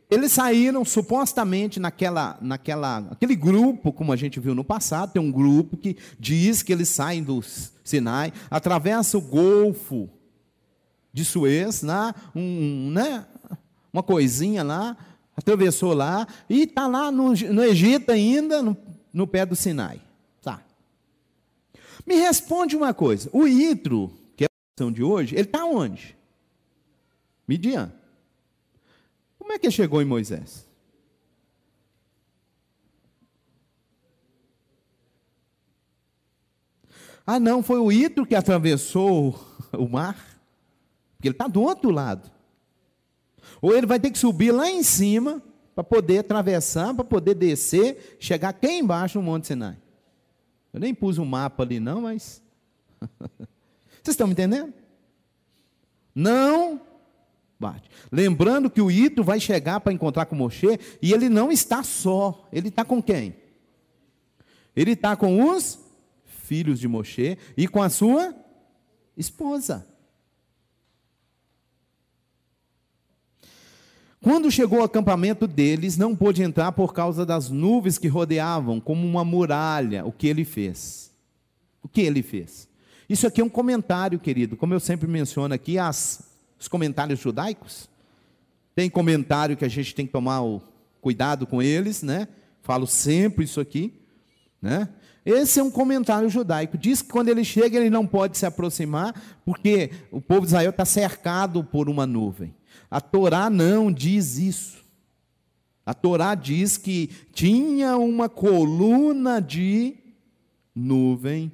Eles saíram supostamente naquele grupo, como a gente viu no passado, tem um grupo que diz que eles saem do Sinai, atravessa o Golfo de Suez, uma coisinha lá, atravessou lá, e está lá no Egito ainda, no pé do Sinai. Tá. Me responde uma coisa, o Itro, que é a questão de hoje, ele está onde? Midian. Como é que ele chegou em Moisés? Ah, não, foi o Itro que atravessou o mar? Porque ele está do outro lado. Ou ele vai ter que subir lá em cima para poder atravessar, para poder descer, chegar aqui embaixo no Monte Sinai. Eu nem pus um mapa ali não, mas... Vocês estão me entendendo? Não bate. Lembrando que o Ítro vai chegar para encontrar com Moshe, e ele não está só. Ele está com quem? Ele está com os filhos de Moshe e com a sua esposa. Quando chegou ao acampamento deles, não pôde entrar por causa das nuvens que rodeavam, como uma muralha. O que ele fez? O que ele fez? Isso aqui é um comentário, querido. Como eu sempre menciono aqui, os comentários judaicos. Tem comentário que a gente tem que tomar o cuidado com eles, né? Falo sempre isso aqui, né? Esse é um comentário judaico. Diz que quando ele chega, ele não pode se aproximar, porque o povo de Israel está cercado por uma nuvem. A Torá não diz isso. A Torá diz que tinha uma coluna de nuvem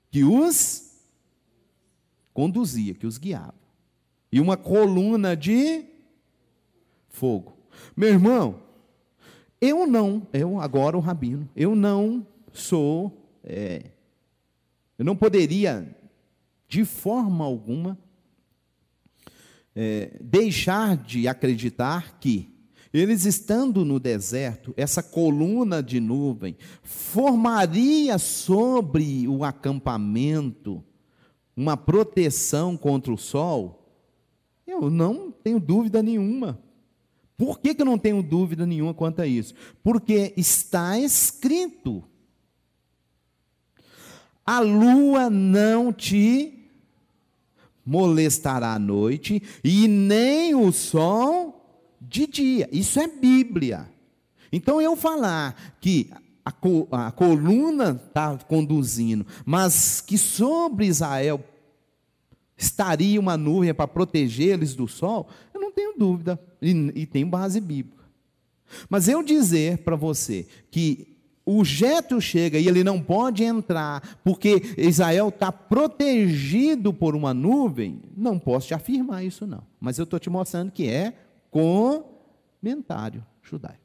que os conduzia, que os guiava. E uma coluna de fogo. Meu irmão, agora o rabino, eu não poderia, de forma alguma, deixar de acreditar que, eles estando no deserto, essa coluna de nuvem formaria sobre o acampamento uma proteção contra o sol. Eu não tenho dúvida nenhuma. Por que eu não tenho dúvida nenhuma quanto a isso? Porque está escrito: a lua não te molestará à noite, e nem o sol de dia. Isso é Bíblia. Então, eu falar que a coluna está conduzindo, mas que sobre Israel estaria uma nuvem para proteger eles do sol, eu não tenho dúvida, e tem base bíblica. Mas eu dizer para você que o Jetro chega e ele não pode entrar, porque Israel está protegido por uma nuvem, não posso te afirmar isso não. Mas eu estou te mostrando que é comentário judaico.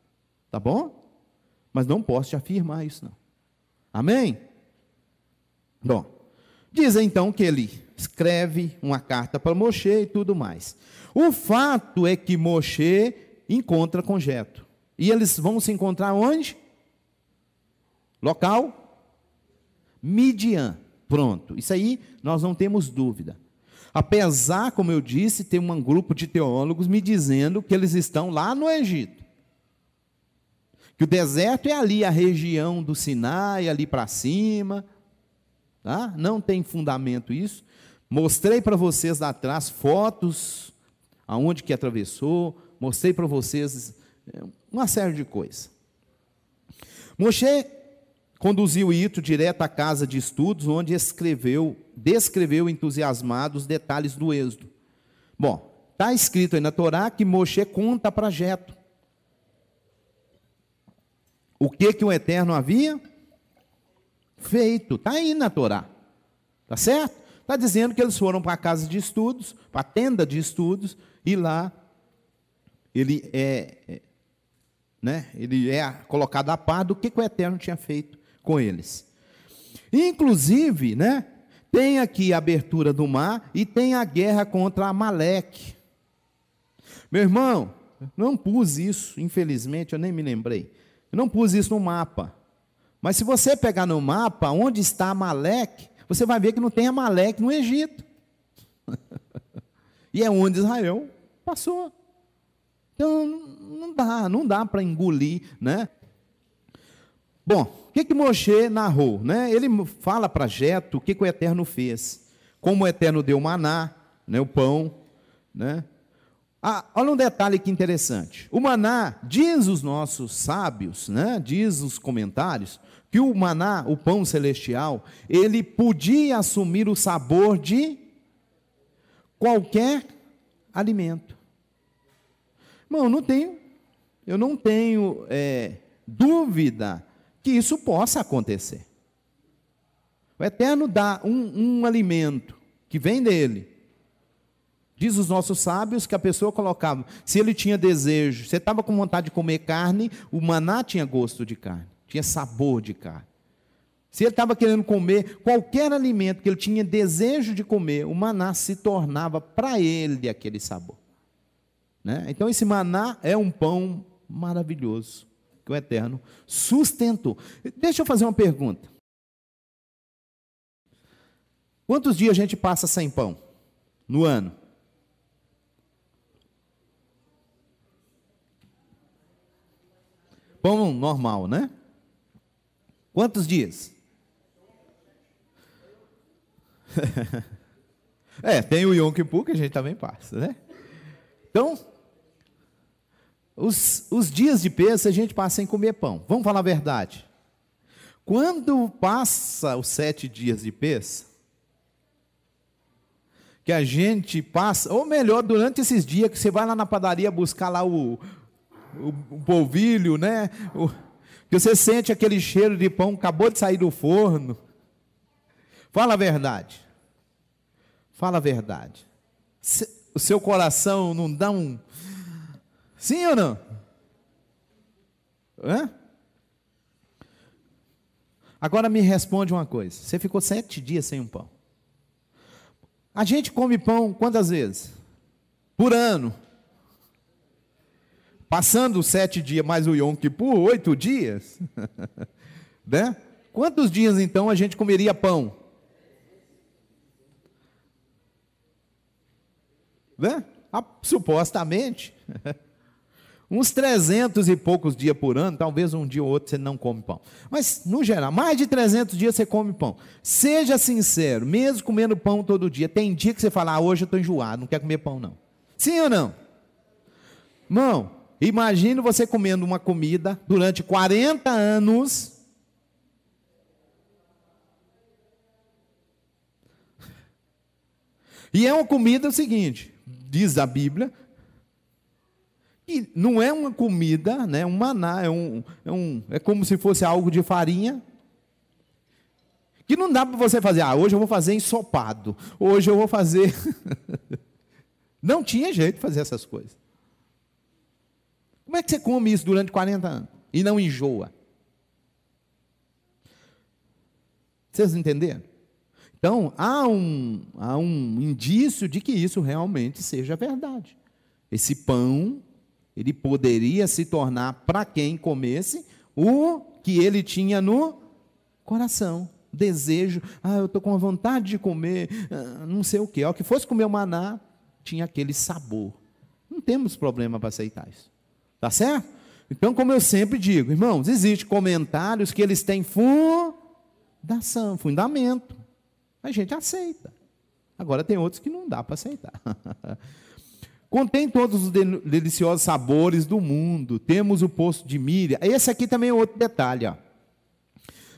Tá bom? Mas não posso te afirmar isso não. Amém? Bom, diz então que ele escreve uma carta para Moshe e tudo mais. O fato é que Moshe encontra com Jetro. E eles vão se encontrar onde? Local? Midian. Pronto. Isso aí nós não temos dúvida. Apesar, como eu disse, tem um grupo de teólogos me dizendo que eles estão lá no Egito. Que o deserto é ali, a região do Sinai, ali para cima. Tá? Não tem fundamento isso. Mostrei para vocês lá atrás fotos, aonde que atravessou. Mostrei para vocês uma série de coisas. Moshe conduziu o Ítro direto à casa de estudos, onde descreveu entusiasmado os detalhes do êxodo. Bom, está escrito aí na Torá que Moshe conta para Jetro o que o Eterno havia feito. Está aí na Torá. Está certo? Está dizendo que eles foram para a casa de estudos, para a tenda de estudos, e lá ele é colocado a par do que o Eterno tinha feito com eles. Inclusive, tem aqui a abertura do mar e tem a guerra contra Amaleque. Meu irmão, não pus isso, infelizmente, eu nem me lembrei. Eu não pus isso no mapa. Mas se você pegar no mapa onde está Amaleque, você vai ver que não tem Amaleque no Egito. E é onde Israel passou. Então, não dá para engolir, Bom, o que Moshe narrou, Ele fala para Jetro o que o Eterno fez. Como o Eterno deu maná, o pão, olha um detalhe que interessante. O maná, diz os nossos sábios, diz os comentários, que o maná, o pão celestial, ele podia assumir o sabor de qualquer alimento. Irmão, eu não tenho dúvida que isso possa acontecer. O Eterno dá um alimento que vem dele. Diz os nossos sábios que a pessoa colocava, se ele tinha desejo, você estava com vontade de comer carne, o maná tinha gosto de carne. tinha sabor de carne. Se ele estava querendo comer qualquer alimento que ele tinha desejo de comer, o maná se tornava para ele aquele sabor. Né? Então esse maná é um pão maravilhoso, que o Eterno sustentou. Deixa eu fazer uma pergunta. Quantos dias a gente passa sem pão no ano? Pão normal, né? Quantos dias? Tem o Yom Kippur que a gente também passa, né? Então, os dias de Pêssego a gente passa sem comer pão. Vamos falar a verdade. Quando passa os 7 dias de Pêssego, que a gente passa, ou melhor, durante esses dias que você vai lá na padaria buscar lá o polvilho, né? Que você sente aquele cheiro de pão, acabou de sair do forno. Fala a verdade. Fala a verdade. O seu coração não dá um... Sim ou não? Agora me responde uma coisa. Você ficou 7 dias sem um pão. A gente come pão quantas vezes? Por ano. Passando 7 dias mais o Yom Kippur, 8 dias. Né? Quantos dias então a gente comeria pão? Né? Supostamente. Uns 300 e poucos dias por ano, talvez um dia ou outro você não come pão. Mas, no geral, mais de 300 dias você come pão. Seja sincero, mesmo comendo pão todo dia, tem dia que você fala, hoje eu estou enjoado, não quero comer pão não. Sim ou não? Irmão, imagine você comendo uma comida durante 40 anos. E é uma comida o seguinte, diz a Bíblia, que não é uma comida, né, um maná, é como se fosse algo de farinha, que não dá para você fazer, hoje eu vou fazer ensopado, hoje eu vou fazer... Não tinha jeito de fazer essas coisas. Como é que você come isso durante 40 anos e não enjoa? Vocês entenderam? Então, há um indício de que isso realmente seja verdade. Esse pão, ele poderia se tornar, para quem comesse, o que ele tinha no coração. Desejo, eu estou com vontade de comer, não sei o quê. Ao que fosse comer o maná, tinha aquele sabor. Não temos problema para aceitar isso. Tá certo? Então, como eu sempre digo, irmãos, existem comentários que eles têm fundação, fundamento. A gente aceita. Agora tem outros que não dá para aceitar. Contém todos os deliciosos sabores do mundo. Temos o poço de Míria. Esse aqui também é outro detalhe.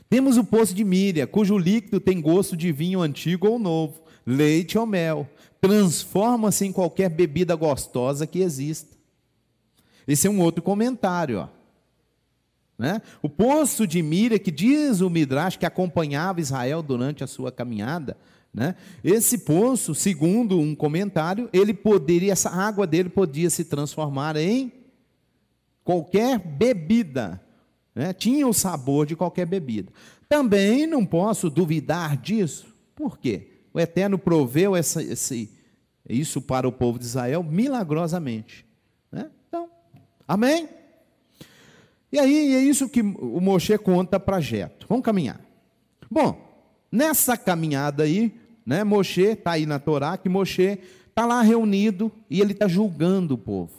Temos o poço de Míria, cujo líquido tem gosto de vinho antigo ou novo, leite ou mel. Transforma-se em qualquer bebida gostosa que exista. Esse é um outro comentário. Né? O poço de Míria, que diz o Midrash, que acompanhava Israel durante a sua caminhada, né? Esse poço, segundo um comentário, essa água dele podia se transformar em qualquer bebida, né? Tinha o sabor de qualquer bebida. Também não posso duvidar disso. Por quê? O Eterno proveu isso para o povo de Israel milagrosamente. Né? Então, amém? E aí é isso que o Moshe conta para Jetro. Vamos caminhar. Bom, nessa caminhada aí, né, Moshe está aí na Torá, que Moshe está lá reunido e ele está julgando o povo.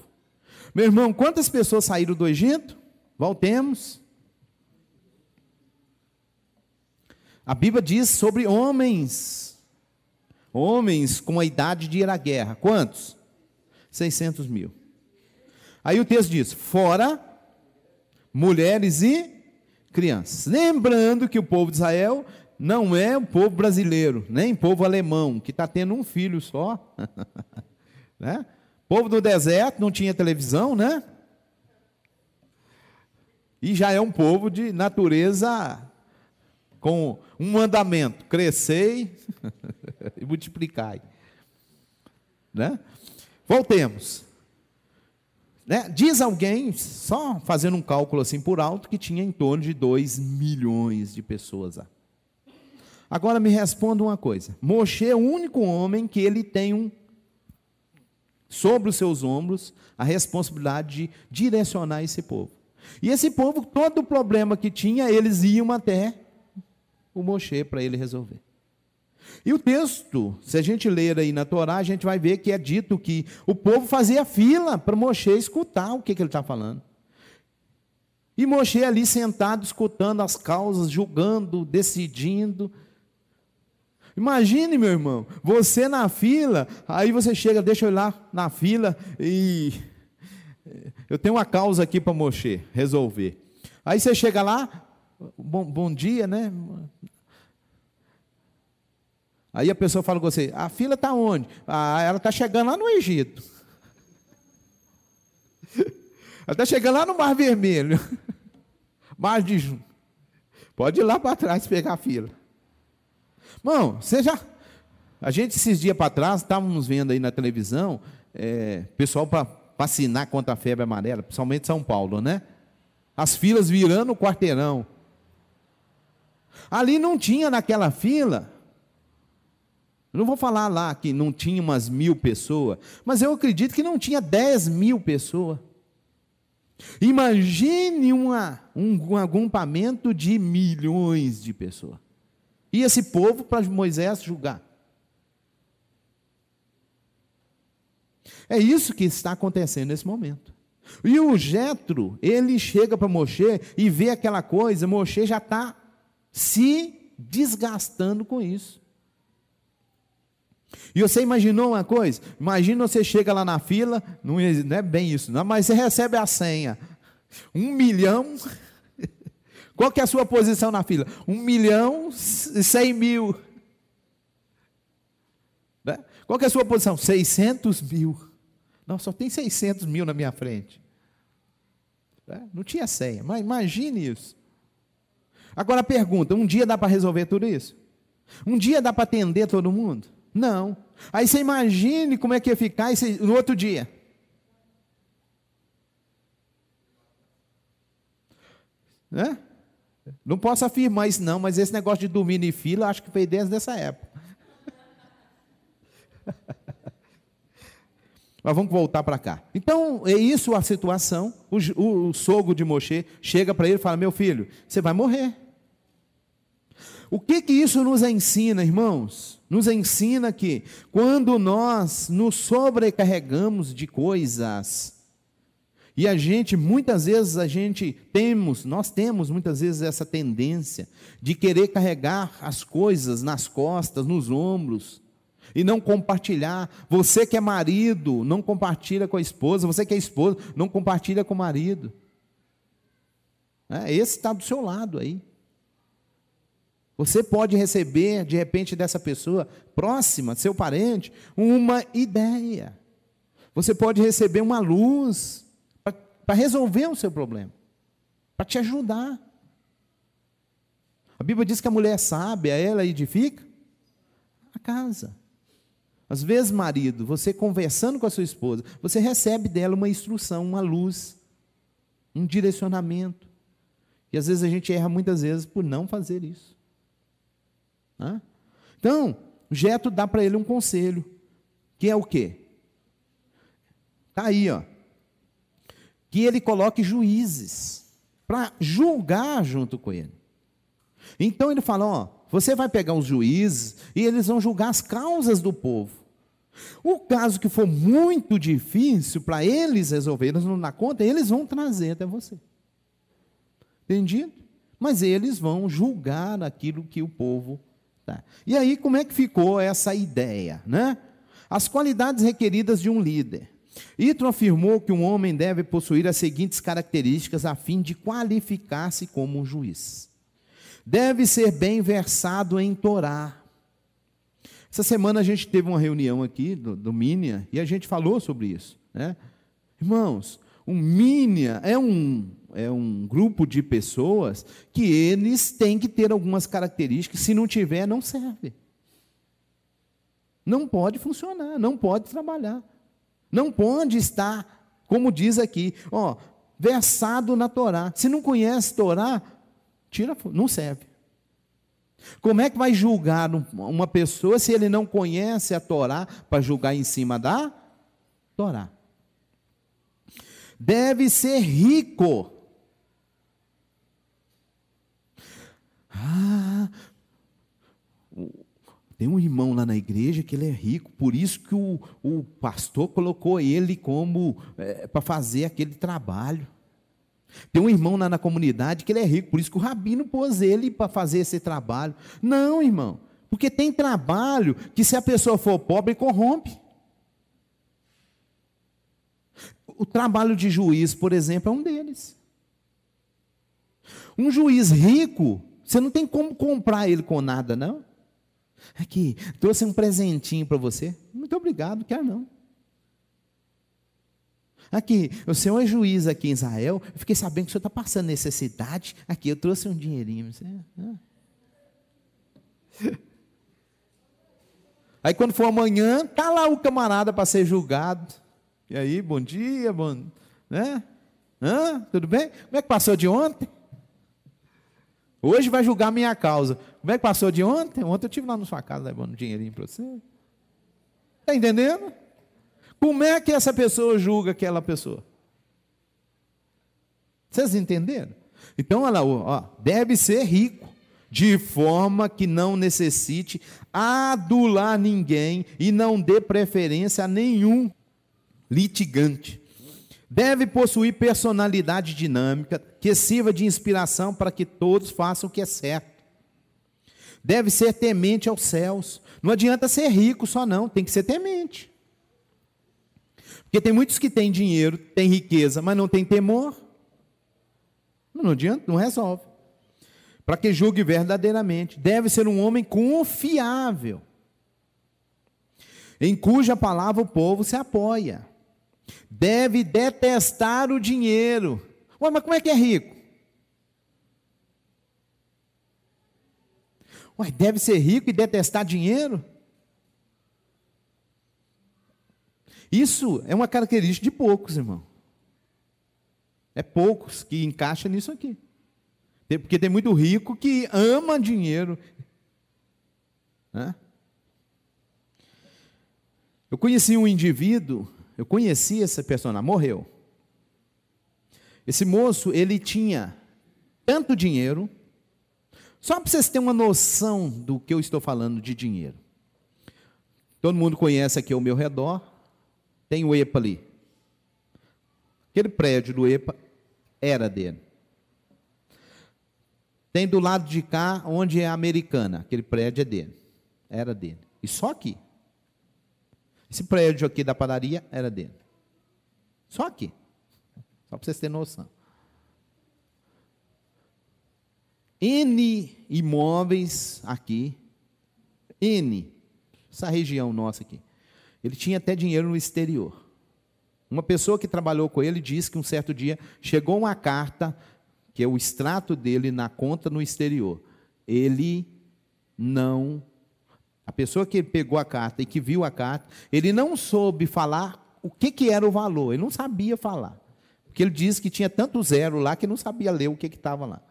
Meu irmão, quantas pessoas saíram do Egito? Voltemos. A Bíblia diz sobre homens com a idade de ir à guerra. Quantos? 600 mil. Aí o texto diz, fora mulheres e crianças. Lembrando que o povo de Israel não é o povo brasileiro, nem o povo alemão, que está tendo um filho só. Né? O povo do deserto não tinha televisão, né? E já é um povo de natureza com um mandamento: crescei e multiplicai. Né? Voltemos. né? Diz alguém, só fazendo um cálculo assim por alto, que tinha em torno de 2 milhões de pessoas lá. Agora me responda uma coisa. Moshe é o único homem que ele tem sobre os seus ombros a responsabilidade de direcionar esse povo. E esse povo, todo o problema que tinha, eles iam até o Moshe para ele resolver. E o texto, se a gente ler aí na Torá, a gente vai ver que é dito que o povo fazia fila para Moshe escutar o que ele está falando. E Moshe ali sentado, escutando as causas, julgando, decidindo. Imagine, meu irmão, você na fila, aí você chega, deixa eu ir lá na fila e eu tenho uma causa aqui para Moshe resolver. Aí você chega lá, bom dia, né? Aí a pessoa fala com você, a fila está onde? Ela está chegando lá no Egito. Ela está chegando lá no Mar Vermelho. Mar de Junho. Pode ir lá para trás pegar a fila. Bom, a gente esses dias para trás, estávamos vendo aí na televisão, pessoal para vacinar contra a febre amarela, principalmente São Paulo, né? As filas virando o quarteirão. Ali não tinha naquela fila, eu não vou falar lá que não tinha umas 1.000 pessoas, mas eu acredito que não tinha 10.000 pessoas. Imagine um agrupamento de milhões de pessoas. E esse povo para Moisés julgar. É isso que está acontecendo nesse momento. E o Jetro, ele chega para Moshe e vê aquela coisa, Moshe já está se desgastando com isso. E você imaginou uma coisa? Imagina você chega lá na fila, não é bem isso, não, mas você recebe a senha. 1 milhão. Qual que é a sua posição na fila? 1.100.000. Né? Qual que é a sua posição? 600.000. Não, só tem 600.000 na minha frente. Né? Não tinha senha, mas imagine isso. Agora a pergunta, um dia dá para resolver tudo isso? Um dia dá para atender todo mundo? Não. Aí você imagine como é que ia ficar no outro dia. Né? Não posso afirmar isso não, mas esse negócio de dormir em fila, acho que foi desde essa época. Mas vamos voltar para cá. Então, é isso a situação. O sogro de Moshe chega para ele e fala, meu filho, você vai morrer. O que isso nos ensina, irmãos? Nos ensina que quando nós nos sobrecarregamos de coisas, e muitas vezes nós temos muitas vezes essa tendência de querer carregar as coisas nas costas, nos ombros, e não compartilhar. Você que é marido, não compartilha com a esposa. Você que é esposa, não compartilha com o marido. Esse está do seu lado aí. Você pode receber, de repente, dessa pessoa próxima, seu parente, uma ideia. Você pode receber uma luz para resolver o seu problema, para te ajudar. A Bíblia diz que a mulher sábia, ela edifica a casa. Às vezes, marido, você conversando com a sua esposa, você recebe dela uma instrução, uma luz, um direcionamento. E às vezes a gente erra muitas vezes por não fazer isso. Então, o Jetro dá para ele um conselho, que é o quê? Está aí, que ele coloque juízes para julgar junto com ele. Então ele fala, você vai pegar os juízes e eles vão julgar as causas do povo. O caso que for muito difícil para eles resolverem, eles não dão conta, eles vão trazer até você. Entendido? Mas eles vão julgar aquilo que o povo tá. E aí, como é que ficou essa ideia, né? As qualidades requeridas de um líder. Yitro afirmou que um homem deve possuir as seguintes características a fim de qualificar-se como um juiz. Deve ser bem versado em Torá. Essa semana a gente teve uma reunião aqui do Minha e a gente falou sobre isso, né? Irmãos, o Minha é um grupo de pessoas que eles têm que ter algumas características, se não tiver, não serve. Não pode funcionar, não pode trabalhar. Não pode estar Como diz aqui, ó, versado na Torá. Se não conhece Torá, não serve. Como é que vai julgar uma pessoa se ele não conhece a Torá para julgar em cima da Torá? Deve ser rico. Tem um irmão lá na igreja que ele é rico, por isso que o pastor colocou ele como para fazer aquele trabalho. Tem um irmão lá na comunidade que ele é rico, por isso que o rabino pôs ele para fazer esse trabalho. Não, irmão, porque tem trabalho que se a pessoa for pobre, corrompe. O trabalho de juiz, por exemplo, é um deles. Um juiz rico, você não tem como comprar ele com nada, não. Aqui, trouxe um presentinho para você. Muito obrigado, quero não. Aqui, o senhor é juiz aqui em Israel, eu fiquei sabendo que o senhor está passando necessidade. Aqui, eu trouxe um dinheirinho. Aí quando for amanhã, está lá o camarada para ser julgado. E aí, bom dia, né? Tudo bem? Como é que passou de ontem? Hoje vai julgar a minha causa. Como é que passou de ontem? Ontem eu estive lá na sua casa levando um dinheirinho para você. Está entendendo? Como é que essa pessoa julga aquela pessoa? Vocês entenderam? Então, olha lá, deve ser rico, de forma que não necessite adular ninguém e não dê preferência a nenhum litigante. Deve possuir personalidade dinâmica, que sirva de inspiração para que todos façam o que é certo. Deve ser temente aos céus. Não adianta ser rico só não, tem que ser temente. Porque tem muitos que têm dinheiro, têm riqueza, mas não têm temor. Não adianta, não resolve. Para que julgue verdadeiramente. Deve ser um homem confiável, em cuja palavra o povo se apoia. Deve detestar o dinheiro. Ué, mas como é que é rico? Ué, deve ser rico e detestar dinheiro? Isso é uma característica de poucos, irmão. É poucos que encaixam nisso aqui. Porque tem muito rico que ama dinheiro. Eu conheci um indivíduo, eu conheci essa personagem, morreu. Esse moço, ele tinha tanto dinheiro, só para vocês terem uma noção do que eu estou falando de dinheiro. Todo mundo conhece aqui ao meu redor, tem o EPA ali. Aquele prédio do EPA era dele. Tem do lado de cá, onde é a Americana, aquele prédio é dele, era dele. E só aqui. Esse prédio aqui da padaria era dele. Só aqui. Só para vocês terem noção. N imóveis aqui. N. Essa região nossa aqui. Ele tinha até dinheiro no exterior. Uma pessoa que trabalhou com ele disse que um certo dia chegou uma carta, que é o extrato dele na conta no exterior. Ele não... A pessoa que pegou a carta e que viu a carta, ele não soube falar o que era o valor, ele não sabia falar. Porque ele disse que tinha tanto zero lá que não sabia ler o que estava lá.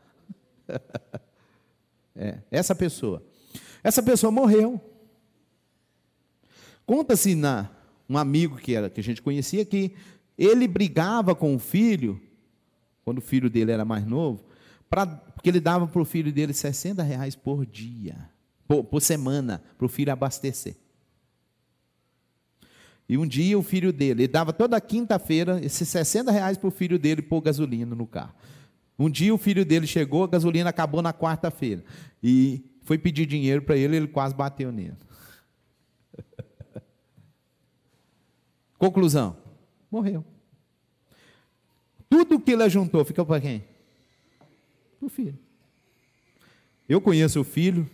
Essa pessoa morreu. Conta-se um amigo que a gente conhecia que ele brigava com o filho, quando o filho dele era mais novo, porque ele dava para o filho dele R$60 por dia. Por semana, para o filho abastecer. E um dia o filho dele, ele dava toda quinta-feira esses R$60 para o filho dele pôr gasolina no carro. Um dia o filho dele chegou, a gasolina acabou na quarta-feira. E foi pedir dinheiro para ele, ele quase bateu nele. Conclusão, morreu. Tudo que ele ajuntou, ficou para quem? Para o filho. Eu conheço o filho,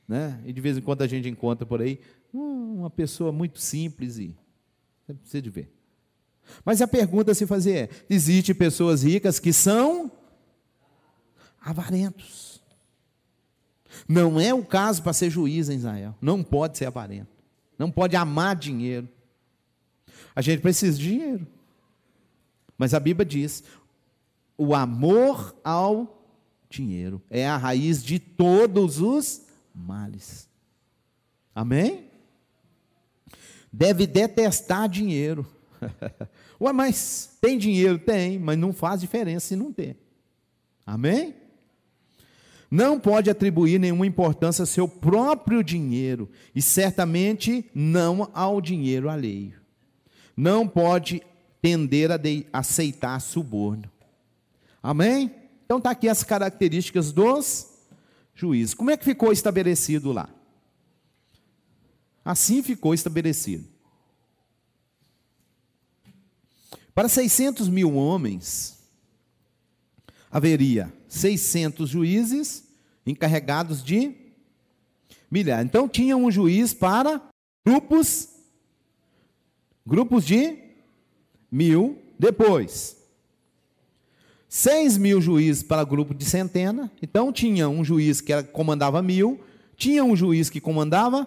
né? E de vez em quando a gente encontra por aí uma pessoa muito simples e você precisa de ver. Mas a pergunta a se fazer é: existem pessoas ricas que são avarentos. Não é o caso para ser juiz em Israel. Não pode ser avarento. Não pode amar dinheiro. A gente precisa de dinheiro. Mas a Bíblia diz: o amor ao dinheiro é a raiz de todos os males. Amém? Deve detestar dinheiro. Ué, mas tem dinheiro? Tem, mas não faz diferença se não ter. Amém? Não pode atribuir nenhuma importância ao seu próprio dinheiro, e certamente não ao dinheiro alheio. Não pode tender a aceitar suborno. Amém? Então está aqui as características dos juízes. Como é que ficou estabelecido lá? Assim ficou estabelecido. Para 600 mil homens, haveria 600 juízes encarregados de milhares. Então tinha um juiz para grupos de 1000, depois 6.000 juízes para grupo de centena. Então tinha um juiz que comandava 1000, tinha um juiz que comandava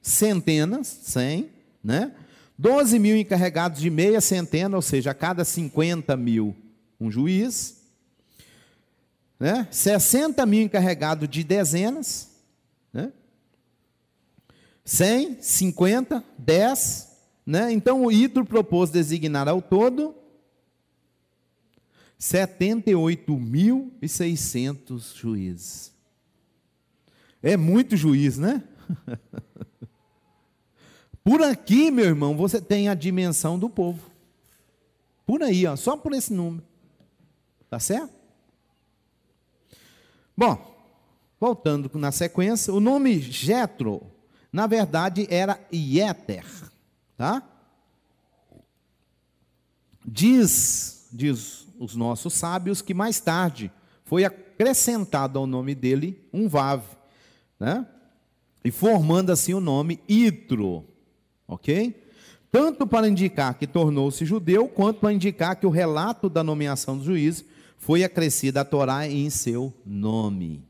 centenas, 100, né? 12.000 encarregados de meia centena, ou seja, a cada 50.000 um juiz, né? 60.000 encarregados de dezenas, né? 100, 50, 10, né? Então o Ítalo propôs designar ao todo 78.600 juízes. É muito juiz, né? Por aqui, meu irmão, você tem a dimensão do povo. Por aí, ó, só por esse número. Tá certo? Bom, voltando na sequência, o nome Jetro, na verdade, era Iéter, tá? Diz os nossos sábios que mais tarde foi acrescentado ao nome dele um Vav, né? E formando assim o nome Itro. Ok? Tanto para indicar que tornou-se judeu, quanto para indicar que o relato da nomeação do juiz foi acrescida à Torá em seu nome.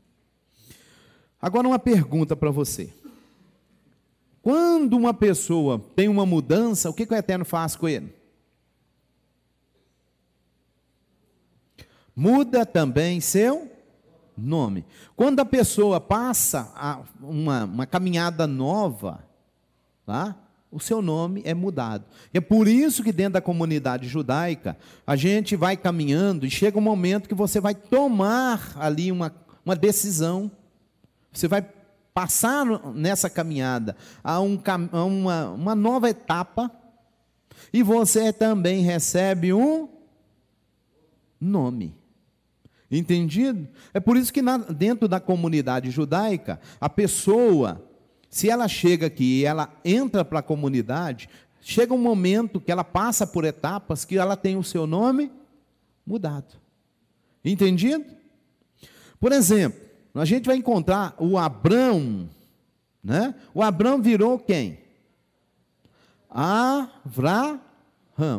Agora uma pergunta para você. Quando uma pessoa tem uma mudança, o que o Eterno faz com ele? Muda também seu nome. Quando a pessoa passa a uma caminhada nova, tá? O seu nome é mudado. E é por isso que dentro da comunidade judaica, a gente vai caminhando e chega um momento que você vai tomar ali uma decisão. Você vai passar nessa caminhada a uma nova etapa, e você também recebe um nome. Entendido? É por isso que dentro da comunidade judaica, a pessoa, se ela chega aqui e ela entra para a comunidade, chega um momento que ela passa por etapas que ela tem o seu nome mudado. Entendido? Por exemplo, a gente vai encontrar o Abrão, né? O Abrão virou quem? Avraham.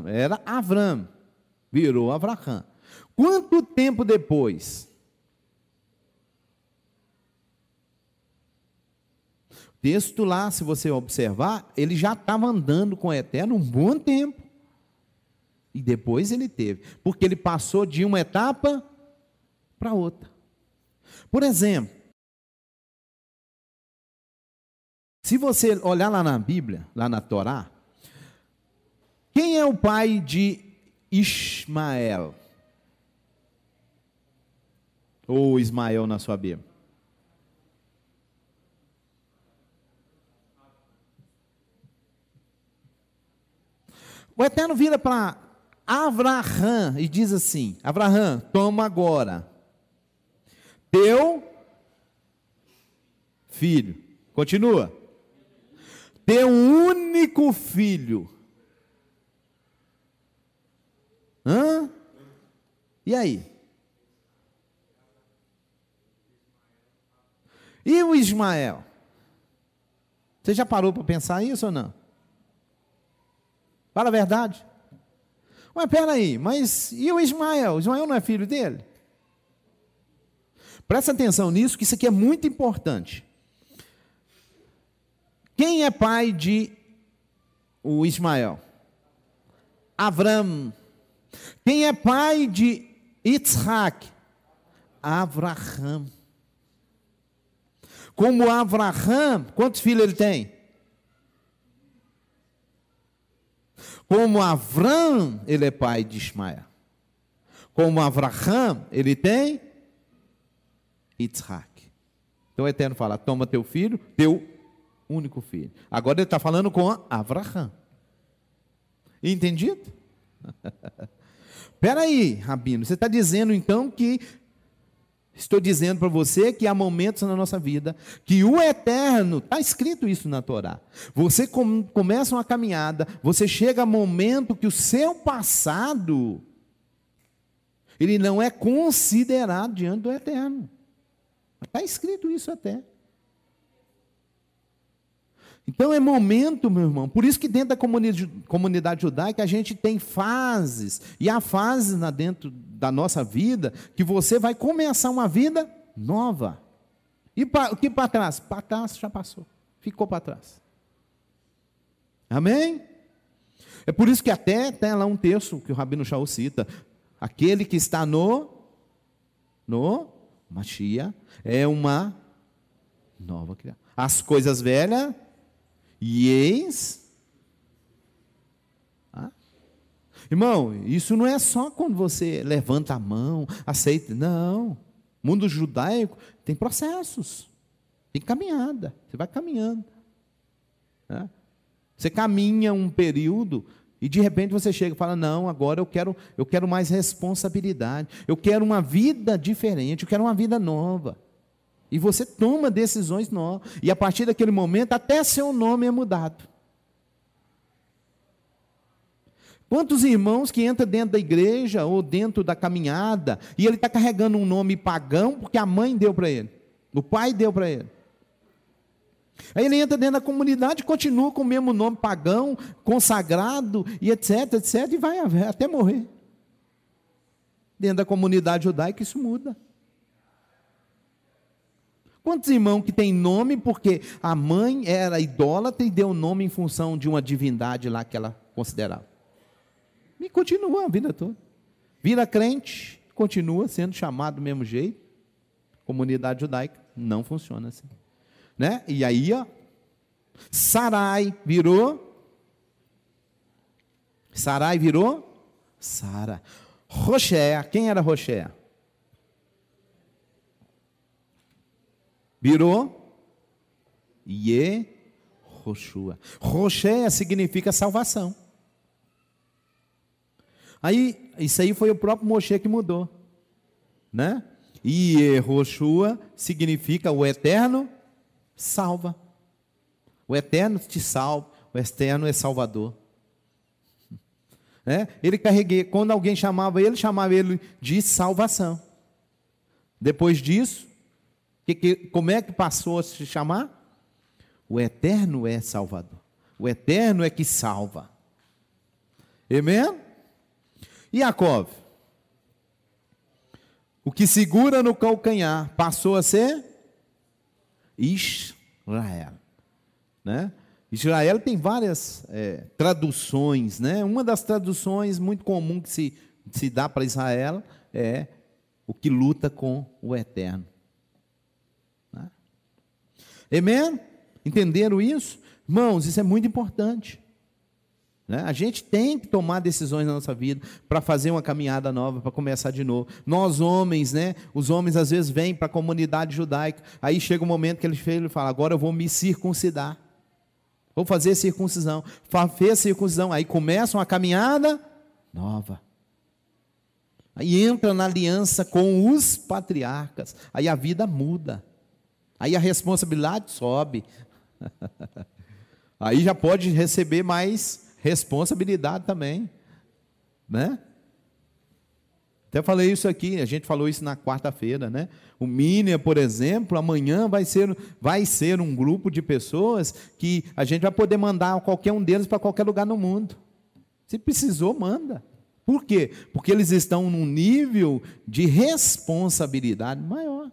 Era Avram, virou Avraham. Quanto tempo depois? O texto lá, se você observar, ele já estava andando com o Eterno um bom tempo. E depois ele teve, porque ele passou de uma etapa para outra. Por exemplo, se você olhar lá na Bíblia, lá na Torá, quem é o pai de Ismael? Ou Ismael na sua Bíblia? O Eterno vira para Avraham e diz assim: Avraham, toma agora teu filho. Continua. Teu único filho. Hã? E aí? E o Ismael? Você já parou para pensar isso ou não? Fala a verdade. Mas peraí, mas e o Ismael? O Ismael não é filho dele? Presta atenção nisso, que isso aqui é muito importante. Quem é pai de o Ismael? Avram. Quem é pai de Yitzhak? Avraham. Como Avraham, quantos filhos ele tem? Como Avram, ele é pai de Ismael. Como Avraham, ele tem Yitzhak. Então o Eterno fala, toma teu filho, teu único filho. Agora ele está falando com Avraham. Entendido? Espera aí, Rabino, você está dizendo então que... Estou dizendo para você que há momentos na nossa vida que o Eterno, está escrito isso na Torá. Você começa uma caminhada, você chega a momento que o seu passado, ele não é considerado diante do Eterno. Está escrito isso até. Então é momento, meu irmão, por isso que dentro da comunidade judaica a gente tem fases, e há fases dentro da nossa vida, que você vai começar uma vida nova. E o que para trás? Para trás já passou, ficou para trás. Amém? É por isso que até tem lá um texto que o Rabino Shaul cita, aquele que está no Mashiach, é uma nova criatura. As coisas velhas, e eis... Irmão, isso não é só quando você levanta a mão, aceita. Não. Mundo judaico tem processos, tem caminhada. Você vai caminhando. Né? Você caminha um período e de repente você chega e fala, não, agora eu quero mais responsabilidade. Eu quero uma vida diferente, eu quero uma vida nova. E você toma decisões novas. E a partir daquele momento, até seu nome é mudado. Quantos irmãos que entram dentro da igreja ou dentro da caminhada e ele está carregando um nome pagão porque a mãe deu para ele, o pai deu para ele. Aí ele entra dentro da comunidade e continua com o mesmo nome pagão, consagrado e etc, etc, e vai até morrer. Dentro da comunidade judaica isso muda. Quantos irmãos que tem nome porque a mãe era idólatra e deu o nome em função de uma divindade lá que ela considerava? E continua a vida toda. Vira crente, continua sendo chamado do mesmo jeito. Comunidade judaica não funciona assim. Né? E aí, ó, Sarai virou Sara. Roshé, quem era Roshé? Virou Yehoshua. Roshé significa salvação. Aí, isso aí foi o próprio Moshe que mudou, né? E Yehoshua significa o Eterno salva. O Eterno te salva, o Eterno é Salvador. Ele carreguei, quando alguém chamava ele de salvação. Depois disso, como é que passou a se chamar? O Eterno é Salvador. O Eterno é que salva. Amém? E Jacó, o que segura no calcanhar, passou a ser Israel. Né? Israel tem várias traduções. Né? Uma das traduções muito comum que se dá para Israel é o que luta com o Eterno. Né? Amém? Entenderam isso? Irmãos, isso é muito importante. A gente tem que tomar decisões na nossa vida para fazer uma caminhada nova, para começar de novo. Nós homens, os homens às vezes vêm para a comunidade judaica, aí chega um momento que ele fala, agora eu vou me circuncidar, vou fazer circuncisão, fez circuncisão, aí começa uma caminhada nova. Aí entra na aliança com os patriarcas, aí a vida muda, aí a responsabilidade sobe, aí já pode receber mais responsabilidade também, né? Até falei isso aqui, a gente falou isso na quarta-feira, né? O Mínia, por exemplo, amanhã vai ser um grupo de pessoas que a gente vai poder mandar qualquer um deles para qualquer lugar no mundo. Se precisou, manda. Por quê? Porque eles estão num nível de responsabilidade maior.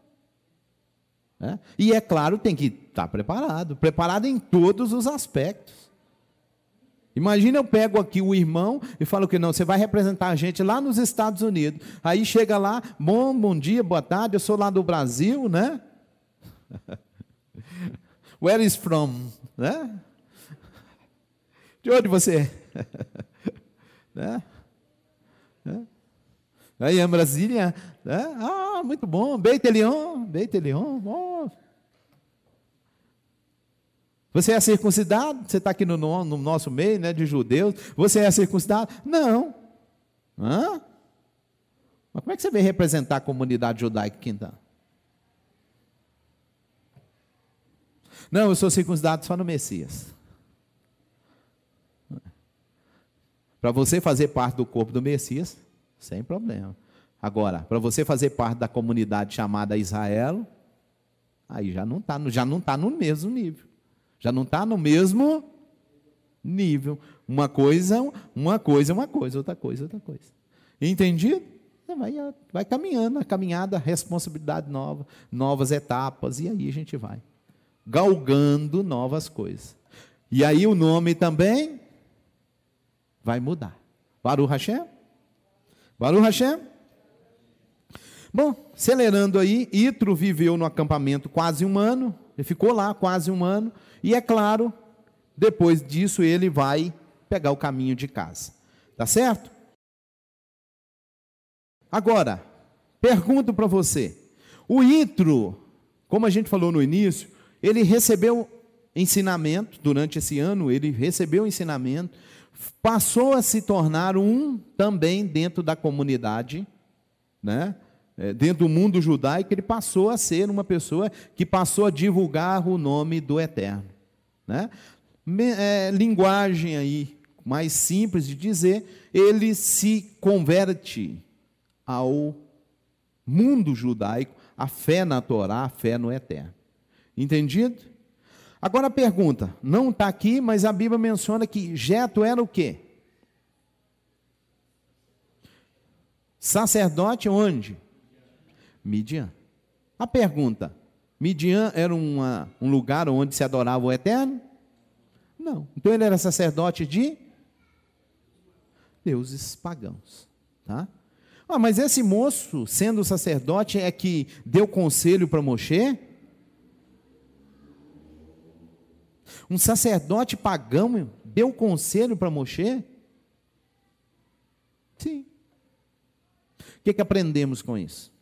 Né? E é claro, tem que estar preparado em todos os aspectos. Imagina eu pego aqui o irmão e falo que não, você vai representar a gente lá nos Estados Unidos. Aí chega lá, bom dia, boa tarde, eu sou lá do Brasil, né? Where is from? Né? De onde você é? Né? Aí em Brasília, né? Ah, muito bom, Beit Elion, bom. Você é circuncidado? Você está aqui no nosso meio, né, de judeus. Você é circuncidado? Não. Hã? Mas como é que você vem representar a comunidade judaica aqui então? Não, eu sou circuncidado só no Messias. Para você fazer parte do corpo do Messias, sem problema. Agora, para você fazer parte da comunidade chamada Israel, aí já não está no mesmo nível. Já não está no mesmo nível. Uma coisa é uma coisa, outra coisa é outra coisa. Entendido? Você vai caminhando, a caminhada, responsabilidade nova, novas etapas, e aí a gente vai galgando novas coisas. E aí o nome também vai mudar. Baruch Hashem? Baruch Hashem? Bom, acelerando aí, Itro viveu no acampamento quase um ano, ele ficou lá quase um ano, e é claro, depois disso ele vai pegar o caminho de casa. Tá certo? Agora, pergunto para você, o Itro, como a gente falou no início, ele recebeu ensinamento, durante esse ano ele recebeu ensinamento, passou a se tornar também dentro da comunidade, né? Dentro do mundo judaico, ele passou a ser uma pessoa que passou a divulgar o nome do Eterno, né? Linguagem aí mais simples de dizer, ele se converte ao mundo judaico, a fé na Torá, a fé no Eterno. Entendido? Agora a pergunta, não está aqui, mas a Bíblia menciona que Jetro era o quê? Sacerdote onde? Midian. A pergunta, Midian era um lugar onde se adorava o Eterno? Não. Então ele era sacerdote de deuses pagãos. Tá? Mas esse moço, sendo sacerdote, é que deu conselho para Moshe? Um sacerdote pagão deu conselho para Moshe? Sim. O que aprendemos com isso?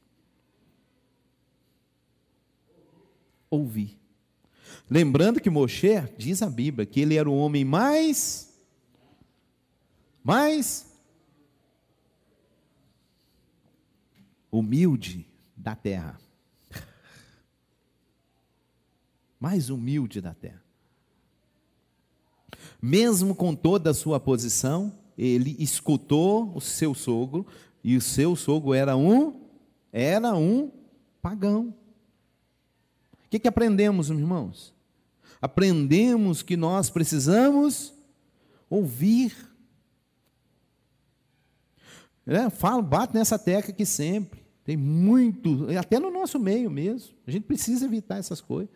Ouvir. Lembrando que Moshe, diz a Bíblia, que ele era o homem mais humilde da terra. Mais humilde da terra. Mesmo com toda a sua posição, ele escutou o seu sogro, e o seu sogro era um pagão. O que aprendemos, meus irmãos? Aprendemos que nós precisamos ouvir. Bate nessa tecla aqui sempre. Tem muito, até no nosso meio mesmo. A gente precisa evitar essas coisas.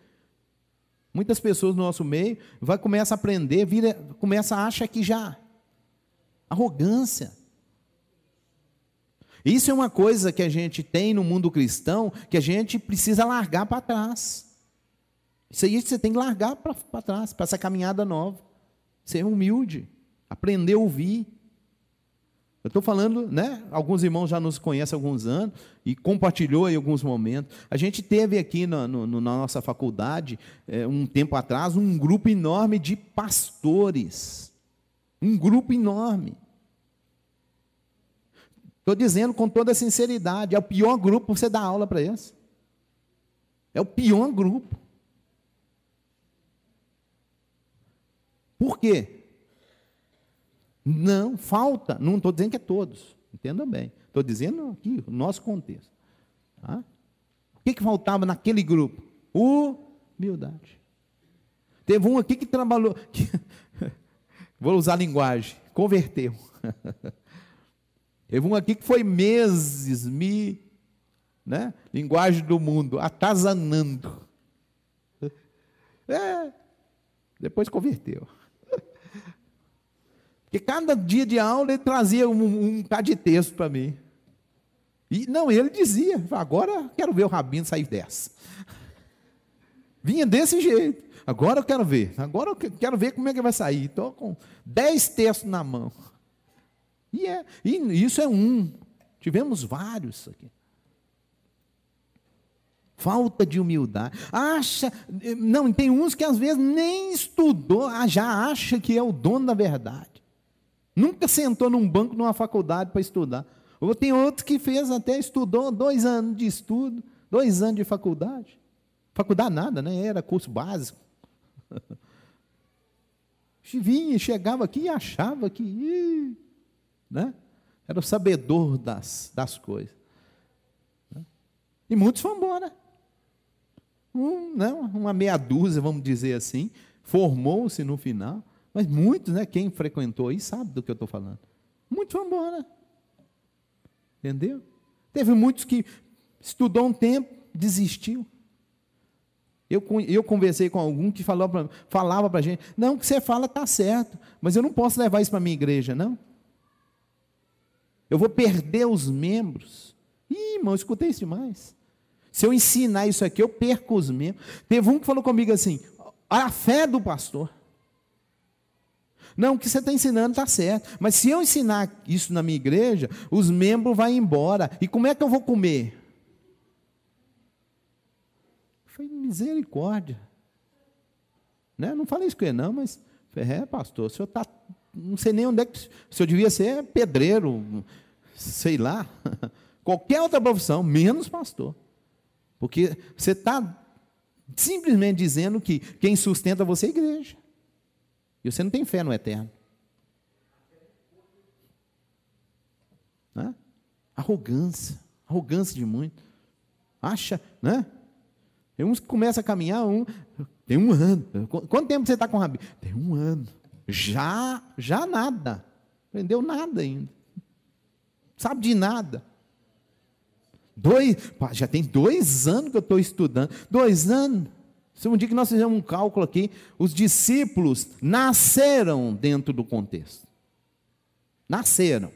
Muitas pessoas no nosso meio começam a aprender, começa a achar que já arrogância. Isso é uma coisa que a gente tem no mundo cristão, que a gente precisa largar para trás. Isso aí você tem que largar para trás, para essa caminhada nova. Ser humilde, aprender a ouvir. Eu estou falando, né? Alguns irmãos já nos conhecem há alguns anos e compartilhou em alguns momentos. A gente teve aqui na nossa faculdade, um tempo atrás, um grupo enorme de pastores. Um grupo enorme. Estou dizendo com toda sinceridade, é o pior grupo para você dar aula para eles. É o pior grupo. Por quê? Não, falta, não estou dizendo que é todos, entenda bem, estou dizendo aqui o nosso contexto. Tá? O que faltava naquele grupo? Humildade. Teve um aqui que trabalhou, vou usar a linguagem, converteu. Teve um aqui que foi meses, né? Linguagem do mundo, atazanando. Depois converteu. Porque cada dia de aula ele trazia um bocado de texto para mim. E não, ele dizia, agora quero ver o rabino sair dessa. Vinha desse jeito. Agora eu quero ver. Agora eu quero ver como é que vai sair. Estou com 10 textos na mão. E isso é um. Tivemos vários aqui. Falta de humildade. Não, tem uns que às vezes nem estudou, já acha que é o dono da verdade. Nunca sentou num banco numa faculdade para estudar. Ou tem outros que estudou 2 anos de estudo, 2 anos de faculdade. Faculdade nada, né? Era curso básico. Chegava aqui e achava que né? Era o sabedor das coisas. Né? E muitos foram embora. Uma meia dúzia, vamos dizer assim, formou-se no final. Mas muitos, né? Quem frequentou aí sabe do que eu estou falando. Muitos foram embora. Entendeu? Teve muitos que estudou um tempo, desistiu. Eu conversei com algum que falava para a gente, não, o que você fala está certo, mas eu não posso levar isso para a minha igreja, não. Eu vou perder os membros. Ih, irmão, eu escutei isso demais. Se eu ensinar isso aqui, eu perco os membros. Teve um que falou comigo assim, a fé do pastor. Não, o que você está ensinando está certo, mas se eu ensinar isso na minha igreja, os membros vão embora. E como é que eu vou comer? Foi misericórdia. Né? Não falei isso com ele não, mas pastor, o senhor está, não sei nem onde é que, o senhor devia ser pedreiro, sei lá, qualquer outra profissão, menos pastor. Porque você está simplesmente dizendo que quem sustenta você é a igreja. E você não tem fé no eterno. Né? Arrogância de muito. Acha, né? Tem uns que começam a caminhar, tem 1 ano. Quanto tempo você está com o rabino? Tem 1 ano. Já nada. Aprendeu nada ainda. Sabe de nada. Já tem 2 anos que eu estou estudando. 2 anos. Um dia que nós fizemos um cálculo aqui, os discípulos nasceram dentro do contexto. Nasceram.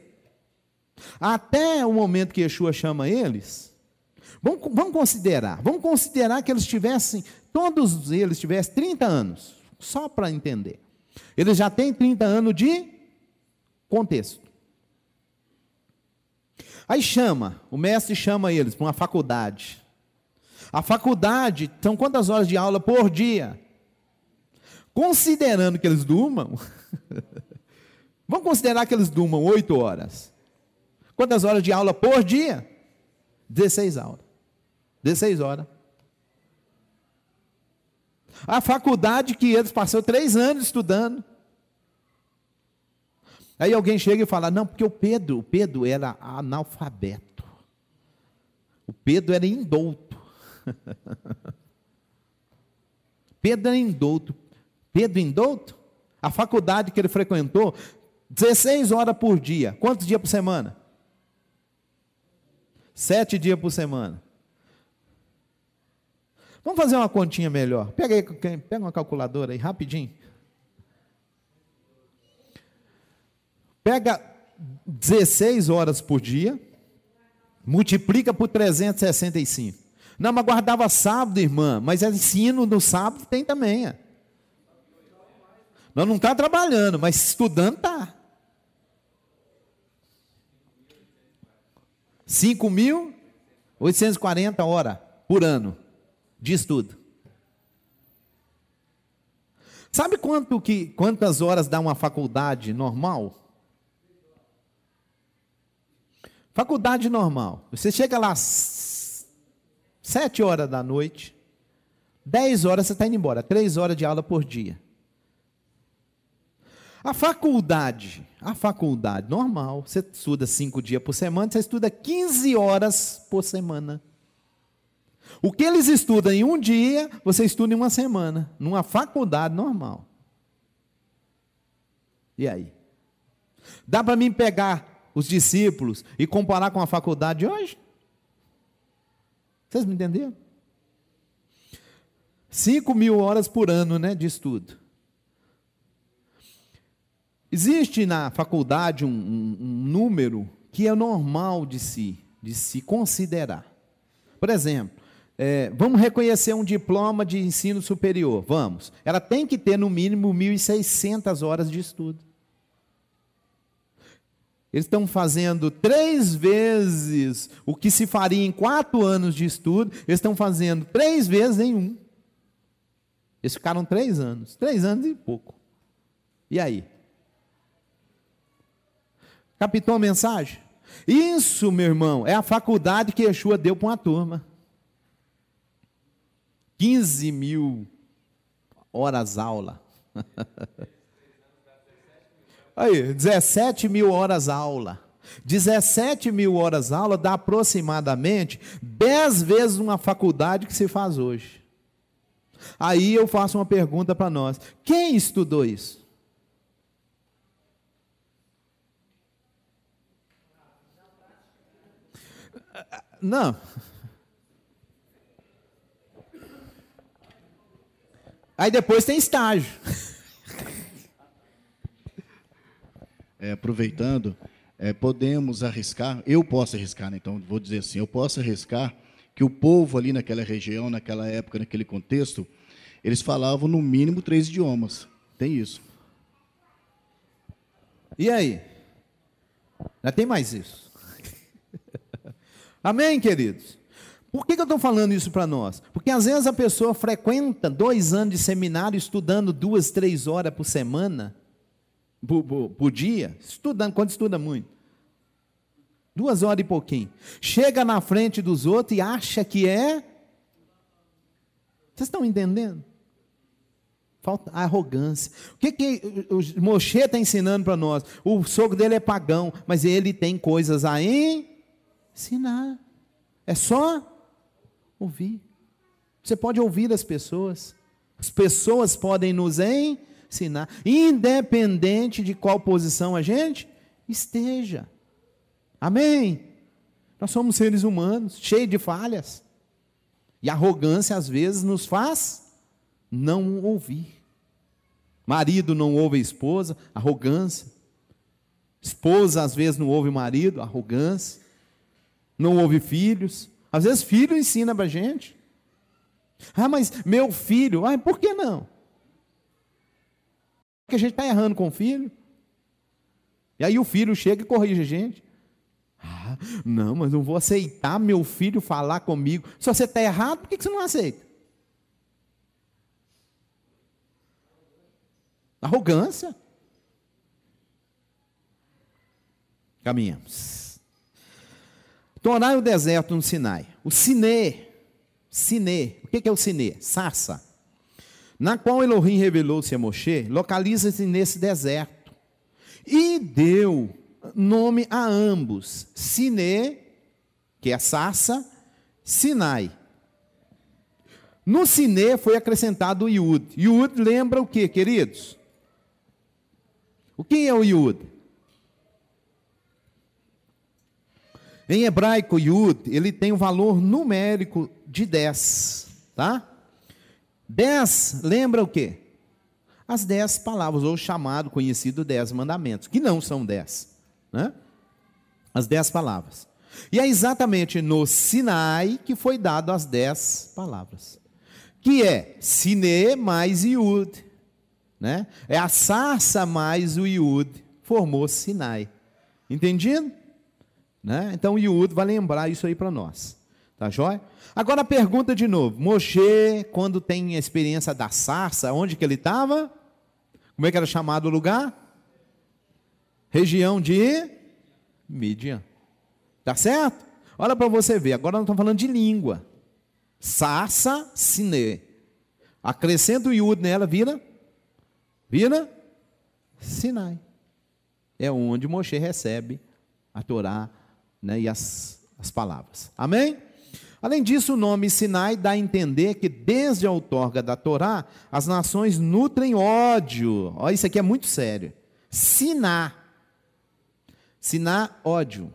Até o momento que Yeshua chama eles, vamos considerar que todos eles tivessem 30 anos, só para entender. Eles já têm 30 anos de contexto. Aí o mestre chama eles para uma faculdade. A faculdade, são quantas horas de aula por dia? Considerando que eles durmam, vamos considerar que eles durmam 8 horas. Quantas horas de aula por dia? 16 aulas. 16 horas. A faculdade que eles passaram 3 anos estudando. Aí alguém chega e fala, não, porque o Pedro era analfabeto. O Pedro era indouto. Pedro indouto, a faculdade que ele frequentou, 16 horas por dia. Quantos dias por semana? 7 dias por semana. Vamos fazer uma continha melhor. Pega uma calculadora aí, rapidinho. Pega 16 horas por dia, multiplica por 365. Não, mas guardava sábado, irmã, mas ensino no sábado tem também. Nós não estamos trabalhando, mas estudando está. 5.840 horas por ano de estudo. Sabe quantas horas dá uma faculdade normal? Faculdade normal. Você chega lá 7 horas da noite, 10 horas você está indo embora, 3 horas de aula por dia. A faculdade normal, você estuda 5 dias por semana, você estuda 15 horas por semana. O que eles estudam em um dia, você estuda em uma semana, numa faculdade normal. E aí? Dá para mim pegar os discípulos e comparar com a faculdade de hoje? Vocês me entenderam? 5.000 horas por ano, né, de estudo. Existe na faculdade um número que é normal de se considerar. Por exemplo, vamos reconhecer um diploma de ensino superior. Vamos. Ela tem que ter no mínimo 1.600 horas de estudo. Eles estão fazendo 3 vezes o que se faria em 4 anos de estudo, eles estão fazendo 3 vezes em 1. Eles ficaram 3 anos. 3 anos e pouco. E aí? Captou a mensagem? Isso, meu irmão, é a faculdade que Yeshua deu para uma turma. 15 mil horas aula. Aí, 17 mil horas aula. 17 mil horas aula dá aproximadamente 10 vezes uma faculdade que se faz hoje. Aí eu faço uma pergunta para nós. Quem estudou isso? Não. Aí depois tem estágio. Aproveitando, podemos arriscar, eu posso arriscar, né? Então vou dizer assim, eu posso arriscar que o povo ali naquela região, naquela época, naquele contexto, eles falavam no mínimo 3 idiomas. Tem isso. E aí? Já tem mais isso. Amém, queridos? Por que eu estou falando isso para nós? Porque às vezes a pessoa frequenta 2 anos de seminário, estudando 2, 3 horas por semana, por dia, estudando, quando estuda muito. 2 horas e pouquinho. Chega na frente dos outros e acha que é. Vocês estão entendendo? Falta arrogância. O que o Moshe está ensinando para nós? O sogro dele é pagão, mas ele tem coisas a ensinar. É só ouvir. Você pode ouvir as pessoas. As pessoas podem nos ensinar, independente de qual posição a gente esteja. Amém? Nós somos seres humanos, cheios de falhas. E a arrogância, às vezes, nos faz não ouvir. Marido não ouve a esposa, arrogância. Esposa, às vezes, não ouve o marido, arrogância. Não ouve filhos. Às vezes, filho ensina para a gente. Ah, mas meu filho, por que não? Porque a gente está errando com o filho. E aí o filho chega e corrige a gente. Não, mas não vou aceitar meu filho falar comigo. Se você está errado, por que você não aceita? Arrogância. Caminhamos. Torá é o deserto no Sinai. O Sinê. O que é o Sinê? Sarça. Na qual Elohim revelou-se a Moshe, localiza-se nesse deserto. E deu nome a ambos. Sinê, que é a sarça, Sinai. No Sinê foi acrescentado o Yud. Yud lembra o que, queridos? O que é o Yud? Em hebraico, Yud, ele tem um valor numérico de 10, tá? 10 lembra o quê? As 10 palavras, ou chamado, conhecido 10 mandamentos, que não são 10, né? As 10 palavras. E é exatamente no Sinai que foi dado as 10 palavras, que é Sinê mais Yud, né? É a sarça mais o Yud, formou Sinai. Entendido? Né? Então o Yud vai lembrar isso aí para nós. Tá joia? Agora a pergunta de novo. Moshe, quando tem a experiência da sarça, onde que ele estava? Como é que era chamado o lugar? Região de Midian. Tá certo? Olha para você ver. Agora nós estamos falando de língua. Sarça, Sinê. Acrescenta o Yud nela, vira Sinai. É onde Moshe recebe a Torá, né, e as palavras. Amém? Além disso, o nome Sinai dá a entender que desde a outorga da Torá, as nações nutrem ódio. Olha, isso aqui é muito sério. Siná, ódio,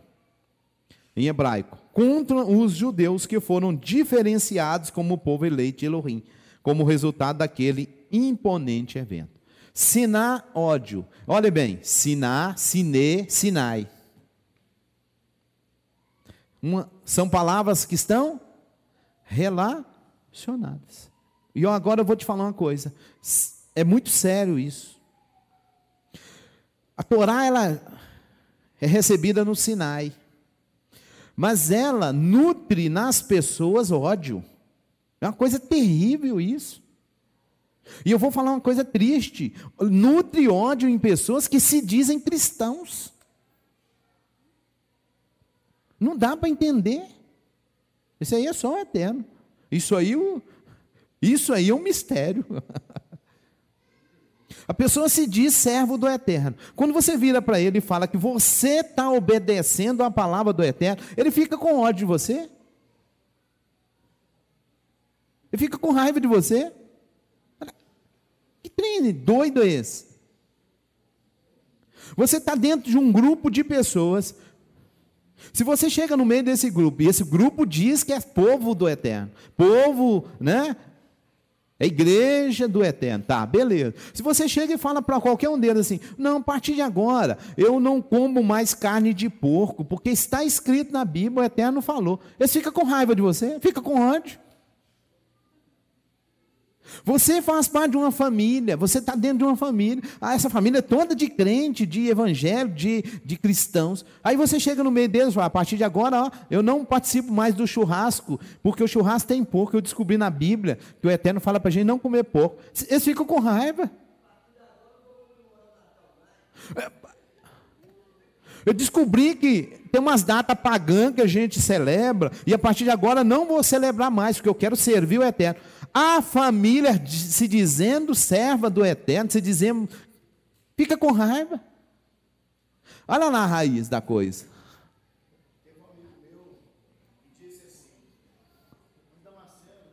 em hebraico, contra os judeus que foram diferenciados como povo eleito de Elohim, como resultado daquele imponente evento. Siná, ódio. Olha bem, siná, sinê, sinai. São palavras que estão relacionadas. E agora eu vou te falar uma coisa. É muito sério isso. A Torá, ela é recebida no Sinai. Mas ela nutre nas pessoas ódio. É uma coisa terrível isso. E eu vou falar uma coisa triste. Nutre ódio em pessoas que se dizem cristãos. Não dá para entender. Isso aí é só o eterno. Isso aí é um mistério. A pessoa se diz servo do eterno. Quando você vira para ele e fala que você está obedecendo a palavra do eterno, ele fica com ódio de você. Ele fica com raiva de você. Que trem doido é esse? Você está dentro de um grupo de pessoas. Se você chega no meio desse grupo, e esse grupo diz que é povo do eterno, povo, né? É igreja do eterno, tá, beleza. Se você chega e fala para qualquer um deles assim, não, a partir de agora, eu não como mais carne de porco, porque está escrito na Bíblia, o eterno falou. Eles ficam com raiva de você, fica com ódio. Você faz parte de uma família, você está dentro de uma família, essa família é toda de crente, de evangelho, de cristãos. Aí você chega no meio deles e fala, a partir de agora, ó, eu não participo mais do churrasco, porque o churrasco tem porco. Eu descobri na Bíblia que o Eterno fala para a gente não comer porco. Eles ficam com raiva. Eu descobri que tem umas datas pagãs que a gente celebra, e a partir de agora não vou celebrar mais, porque eu quero servir o Eterno. A família se dizendo serva do Eterno, se dizendo, fica com raiva. Olha lá a raiz da coisa. Tem um amigo meu que disse assim, Damasceno,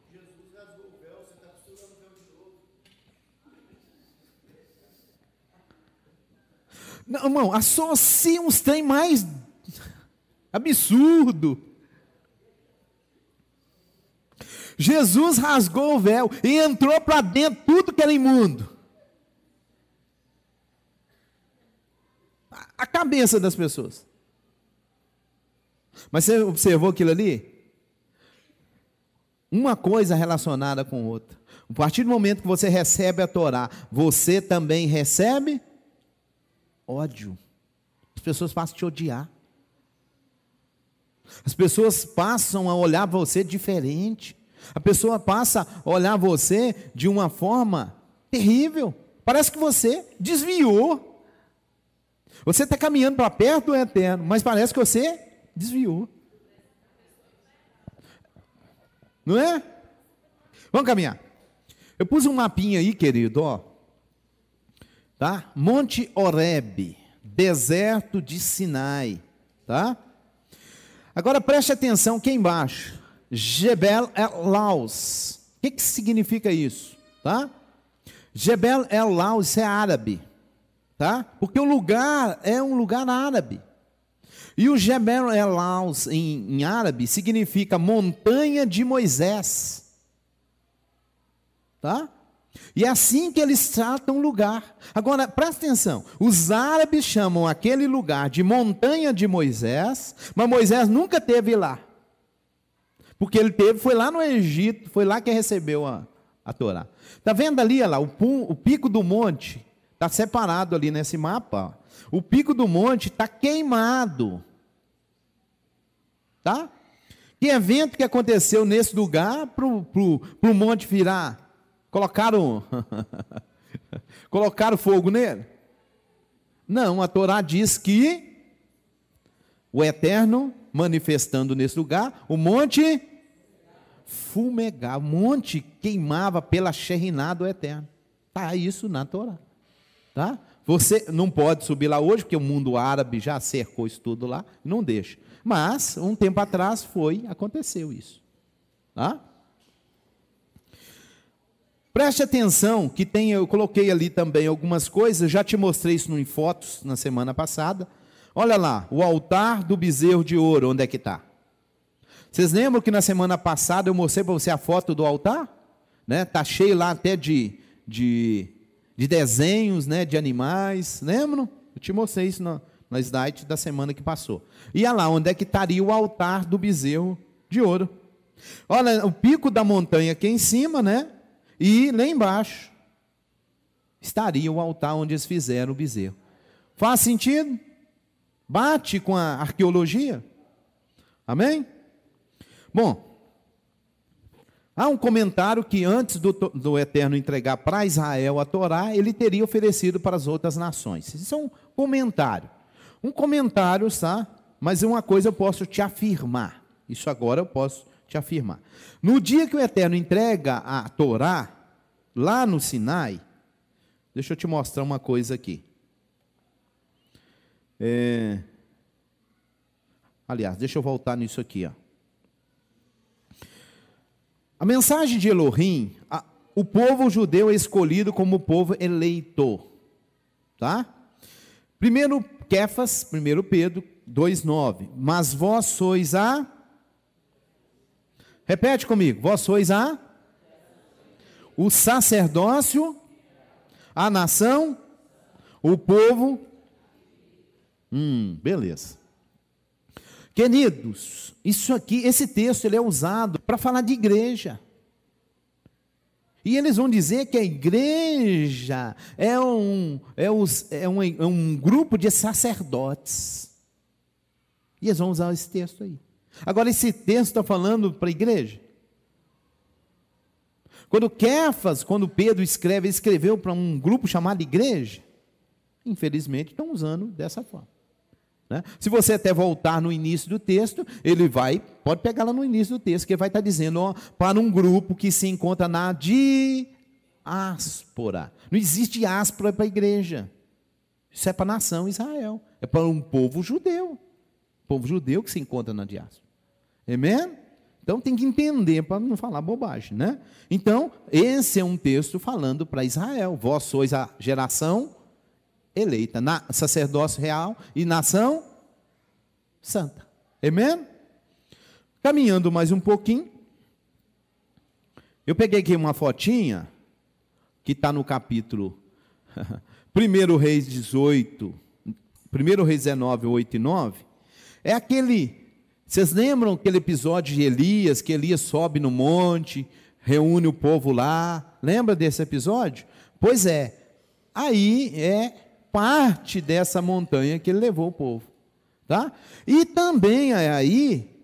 Jesus rasgou o véu, você está costurando o véu de novo. Não, irmão, associa uns trem mais absurdo. Jesus rasgou o véu e entrou para dentro tudo que era imundo. A cabeça das pessoas. Mas você observou aquilo ali? Uma coisa relacionada com outra. A partir do momento que você recebe a Torá, você também recebe ódio. As pessoas passam a te odiar. As pessoas passam a olhar para você diferente. A pessoa passa a olhar você de uma forma terrível. Parece que você desviou. Você está caminhando para perto do eterno, mas parece que você desviou. Não é? Vamos caminhar. Eu pus um mapinha aí, querido, ó. Tá? Monte Horebe, deserto de Sinai, tá? Agora preste atenção aqui embaixo. Jebel el-Laus. O que significa isso? Tá? Jebel el-Laus, isso é árabe. Tá? Porque o lugar é um lugar árabe. E o Jebel el-Laus em árabe significa montanha de Moisés. Tá? E é assim que eles tratam o lugar. Agora, presta atenção. Os árabes chamam aquele lugar de montanha de Moisés, mas Moisés nunca esteve lá. Porque ele foi lá no Egito, foi lá que recebeu a Torá. Está vendo ali, olha lá, o pico do monte, está separado ali nesse mapa. Ó. O pico do monte está queimado. Tá? Que evento que aconteceu nesse lugar para o monte virar? Colocaram fogo nele? Não, a Torá diz que o Eterno manifestando nesse lugar, o monte fumegava, o monte queimava pela Shekhinah do Eterno. Está isso na Torá. Tá? Você não pode subir lá hoje, porque o mundo árabe já cercou isso tudo lá, não deixa. Mas, um tempo atrás aconteceu isso. Tá? Preste atenção, que eu coloquei ali também algumas coisas, já te mostrei isso em fotos na semana passada. Olha lá, o altar do bezerro de ouro, onde é que está? Vocês lembram que na semana passada eu mostrei para você a foto do altar? Está cheio lá até de de desenhos, né, de animais, lembram? Eu te mostrei isso na slide da semana que passou. E olha lá, onde é que estaria o altar do bezerro de ouro. Olha, o pico da montanha aqui em cima, né? E lá embaixo estaria o altar onde eles fizeram o bezerro. Faz sentido? Bate com a arqueologia? Amém? Bom, há um comentário que antes do Eterno entregar para Israel a Torá, ele teria oferecido para as outras nações. Isso é um comentário. Um comentário, tá? Mas uma coisa eu posso te afirmar. Isso agora eu posso te afirmar. No dia que o Eterno entrega a Torá, lá no Sinai, deixa eu te mostrar uma coisa aqui. Aliás, deixa eu voltar nisso aqui, ó. A mensagem de Elohim, o povo judeu é escolhido como povo eleitor, tá? Primeiro Kéfas, 1 Pedro 2,9, mas vós sois repete comigo, vós sois o sacerdócio, a nação, o povo, beleza. Queridos, isso aqui, esse texto ele é usado para falar de igreja. E eles vão dizer que a igreja é um grupo de sacerdotes. E eles vão usar esse texto aí. Agora, esse texto está falando para a igreja? Quando Pedro escreve, ele escreveu para um grupo chamado igreja? Infelizmente, estão usando dessa forma. Né? Se você até voltar no início do texto, pode pegar lá no início do texto, que ele vai estar dizendo, para um grupo que se encontra na diáspora. Não existe diáspora para a igreja. Isso é para a nação Israel. É para um povo judeu. Povo judeu que se encontra na diáspora. Amém? Então tem que entender para não falar bobagem, né? Então, esse é um texto falando para Israel. Vós sois a geração eleita, sacerdócio real e nação santa. Amém? Caminhando mais um pouquinho, eu peguei aqui uma fotinha, que está no capítulo 1 Reis 18, 1 Reis 19, 8 e 9, é vocês lembram aquele episódio de Elias, que Elias sobe no monte, reúne o povo lá, lembra desse episódio? Pois é, aí é parte dessa montanha que ele levou o povo, tá? E também aí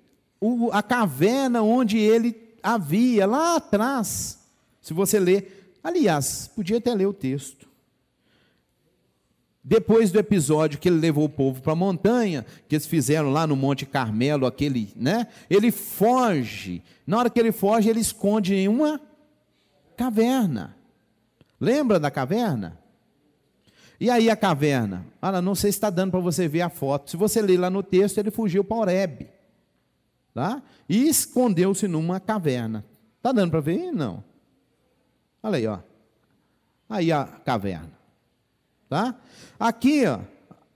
a caverna onde ele havia lá atrás. Se você ler, aliás, podia até ler o texto. Depois do episódio que ele levou o povo para a montanha, que eles fizeram lá no Monte Carmelo, né? Ele foge. Na hora que ele foge, ele esconde em uma caverna. Lembra da caverna? E aí a caverna? Não sei se está dando para você ver a foto. Se você ler lá no texto, ele fugiu para Horebe, tá? E escondeu-se numa caverna. Está dando para ver? Não. Olha aí, ó. Aí a caverna. Tá? Aqui, ó,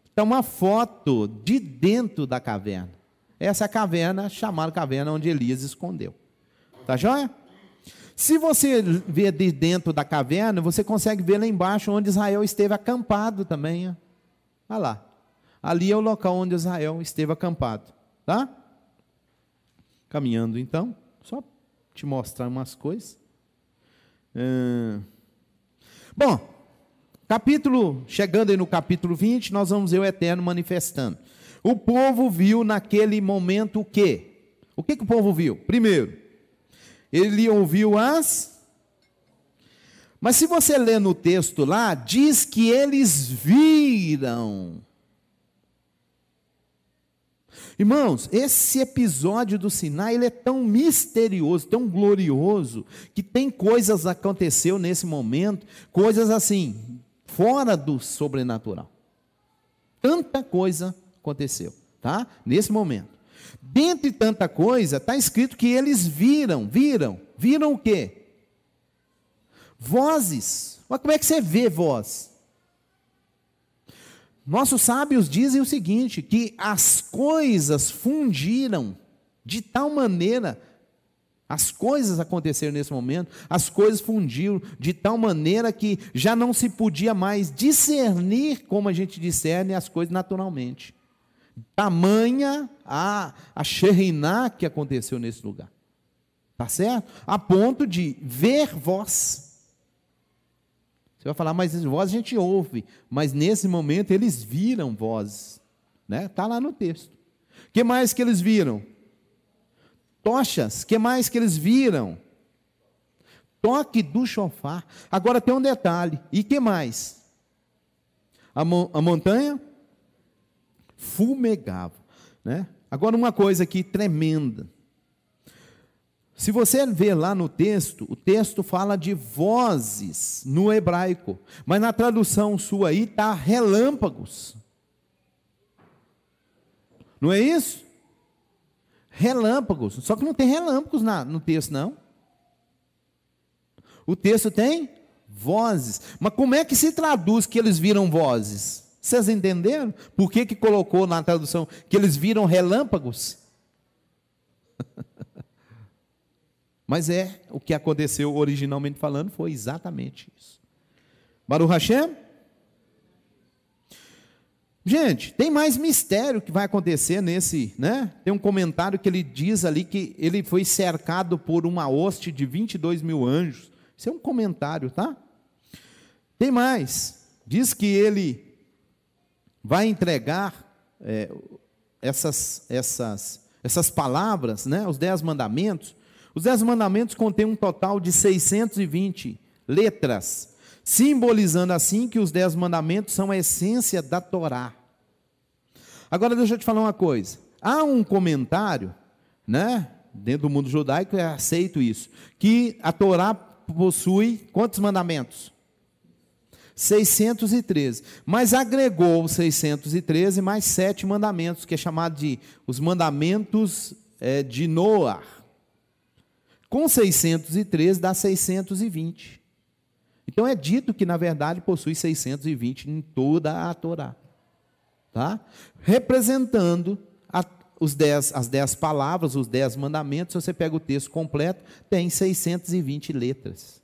está uma foto de dentro da caverna. Essa é a caverna, chamada caverna onde Elias escondeu. Tá joia? Se você ver de dentro da caverna, você consegue ver lá embaixo onde Israel esteve acampado também. Ó. Olha lá. Ali é o local onde Israel esteve acampado. Tá? Caminhando então, só te mostrar umas coisas. Bom, chegando aí no capítulo 20, nós vamos ver o Eterno manifestando. O povo viu naquele momento o quê? O que o povo viu? Primeiro, ele ouviu mas se você ler no texto lá, diz que eles viram. Irmãos, esse episódio do Sinai, ele é tão misterioso, tão glorioso, que tem coisas aconteceu nesse momento, coisas assim, fora do sobrenatural. Tanta coisa aconteceu, tá? Nesse momento. Dentre tanta coisa, está escrito que eles viram o quê? Vozes. Mas como é que você vê voz? Nossos sábios dizem o seguinte, que as coisas fundiram de tal maneira As coisas aconteceram nesse momento, as coisas fundiram de tal maneira que já não se podia mais discernir como a gente discerne as coisas naturalmente. Tamanha a Shekhinah que aconteceu nesse lugar. Tá certo? A ponto de ver voz. Você vai falar, mas voz a gente ouve. Mas nesse momento eles viram vozes. Está lá no texto. O que mais que eles viram? Tochas. O que mais que eles viram? Toque do chofar. Agora tem um detalhe. E que mais? A montanha fumegava. Agora uma coisa aqui tremenda. Se você ver lá no texto, o texto fala de vozes no hebraico, mas na tradução sua aí está relâmpagos. Não é isso? Relâmpagos. Só que não tem relâmpagos no texto, não. O texto tem vozes. Mas como é que se traduz que eles viram vozes? Vocês entenderam? Por que colocou na tradução que eles viram relâmpagos? Mas o que aconteceu originalmente falando foi exatamente isso. Baruch Hashem? Gente, tem mais mistério que vai acontecer nesse, Tem um comentário que ele diz ali que ele foi cercado por uma hoste de 22 mil anjos. Isso é um comentário, tá? Tem mais. Diz que ele vai entregar essas palavras, os 10 mandamentos. Os 10 mandamentos contêm um total de 620 letras, simbolizando assim que os 10 mandamentos são a essência da Torá. Agora deixa eu te falar uma coisa. Há um comentário, dentro do mundo judaico, eu aceito isso, que a Torá possui quantos mandamentos? 613. Mas agregou 613 mais 7 mandamentos, que é chamado de os mandamentos de Noar. Com 613 dá 620. Então é dito que na verdade possui 620 em toda a Torá. Tá? Representando as 10 palavras, os 10 mandamentos, se você pega o texto completo, tem 620 letras.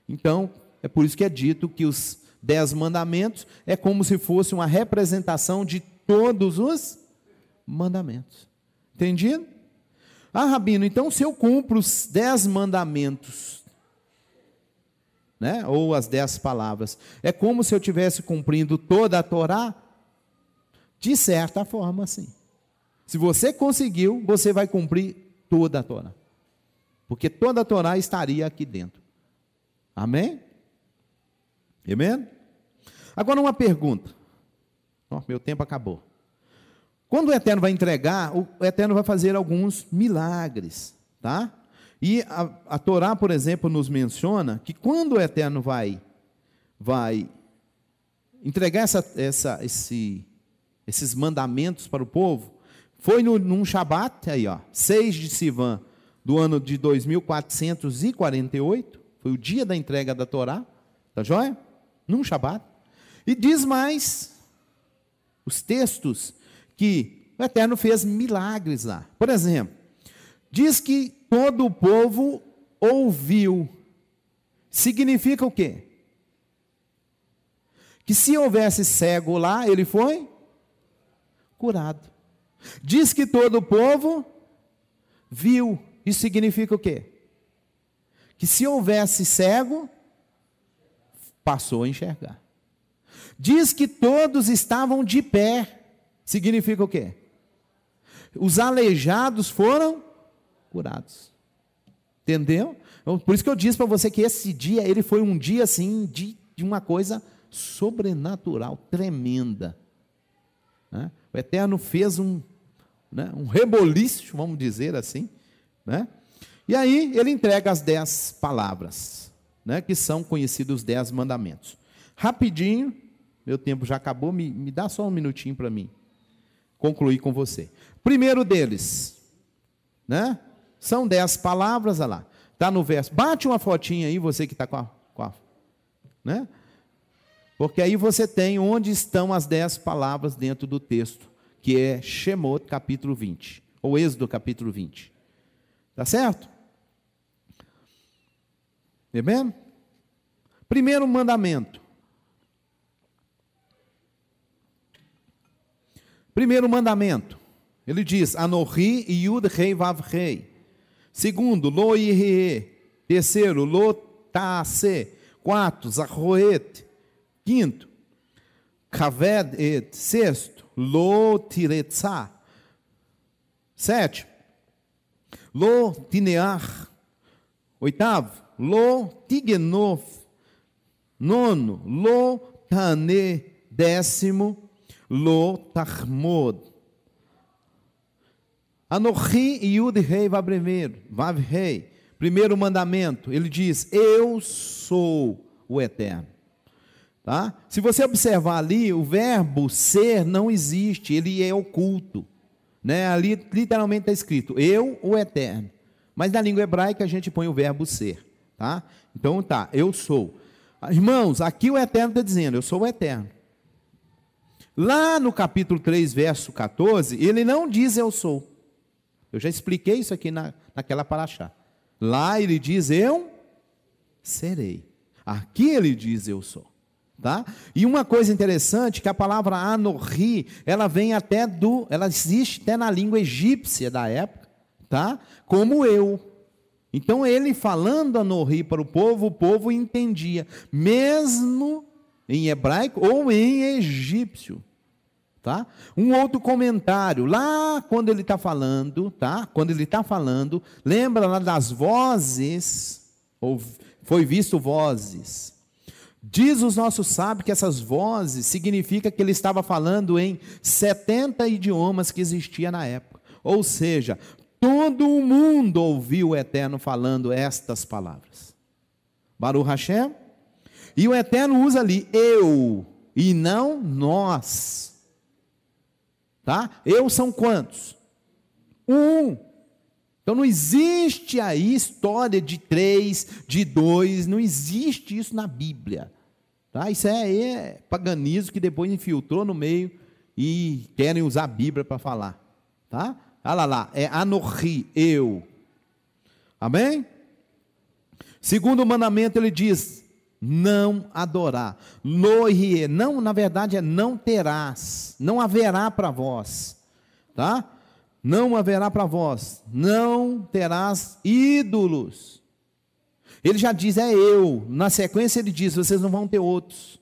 Então, é por isso que é dito que os 10 mandamentos é como se fosse uma representação de todos os mandamentos. Entendido? Ah, Rabino, então se eu cumpro os 10 mandamentos, ou as 10 palavras, é como se eu estivesse cumprindo toda a Torá? De certa forma, sim. Se você conseguiu, você vai cumprir toda a Torá. Porque toda a Torá estaria aqui dentro. Amém? Amém? Agora uma pergunta. Meu tempo acabou. Quando o Eterno vai entregar, o Eterno vai fazer alguns milagres, tá? E a Torá, por exemplo, nos menciona que quando o Eterno vai entregar esses mandamentos para o povo, foi num Shabat, 6 de Sivan, do ano de 2448, foi o dia da entrega da Torá, tá joia? Num Shabat. E diz mais, os textos, que o Eterno fez milagres lá. Por exemplo, diz que todo o povo ouviu. Significa o quê? Que se houvesse cego lá, ele foi curado. Diz que todo o povo viu. Isso significa o quê? Que se houvesse cego, passou a enxergar. Diz que todos estavam de pé. Significa o quê? Os aleijados foram curados. Entendeu? Por isso que eu disse para você que esse dia, ele foi um dia assim, de uma coisa sobrenatural, tremenda. O Eterno fez um reboliço, vamos dizer assim. E aí ele entrega as 10 palavras, que são conhecidos os 10 mandamentos. Rapidinho, meu tempo já acabou, me dá só um minutinho para mim concluir com você. Primeiro deles, são 10 palavras, olha lá, está no verso, bate uma fotinha aí, você que está com a porque aí você tem onde estão as 10 palavras dentro do texto, que é Shemot capítulo 20, ou Êxodo capítulo 20, tá certo? Amém? Primeiro mandamento. Primeiro mandamento. Ele diz, Anohi Yud Rei Vav Rei. Segundo, Lo Yireh. Terceiro, Lo Taase. Quarto, Zaroet. Quinto, Kaved Et. Sexto, Lo Tiretzah. Sétimo, Lo Tinear. Oitavo, Lo Tigenov. Nono, Lo Tane. Décimo, Lo Tahmod. Anohi Yud Rei Vav Rei. Primeiro mandamento, ele diz, eu sou o Eterno. Tá? Se você observar ali, o verbo ser não existe, ele é oculto. Né? Ali literalmente está escrito, eu, o Eterno. Mas na língua hebraica a gente põe o verbo ser. Tá? Então tá, eu sou. Irmãos, aqui o Eterno está dizendo, eu sou o Eterno. Lá no capítulo 3, verso 14, ele não diz eu sou. Eu já expliquei isso aqui naquela paraxá. Lá ele diz eu serei. Aqui ele diz eu sou. Tá? E uma coisa interessante, que a palavra Anohi, ela vem ela existe até na língua egípcia da época, tá? Como eu. Então ele falando Anohi para o povo entendia, mesmo em hebraico ou em egípcio. Tá? Um outro comentário, lá quando ele está falando, tá? Quando ele está falando, lembra lá das vozes, ou foi visto vozes. Diz os nossos sábios que essas vozes significa que ele estava falando em 70 idiomas que existia na época. Ou seja, todo o mundo ouviu o Eterno falando estas palavras. Baruch Hashem. E o Eterno usa ali eu e não nós. Tá? Eu são quantos? Um. Então não existe aí história de 3, de 2, não existe isso na Bíblia. Tá? Isso é paganismo que depois infiltrou no meio e querem usar a Bíblia para falar. Tá? Olha lá, é Anohi, eu. Amém? Segundo mandamento ele diz, não adorar. Loie, não, na verdade é não terás, não haverá para vós, tá? Não haverá para vós, não terás ídolos. Ele já diz, é eu. Na sequência ele diz, vocês não vão ter outros.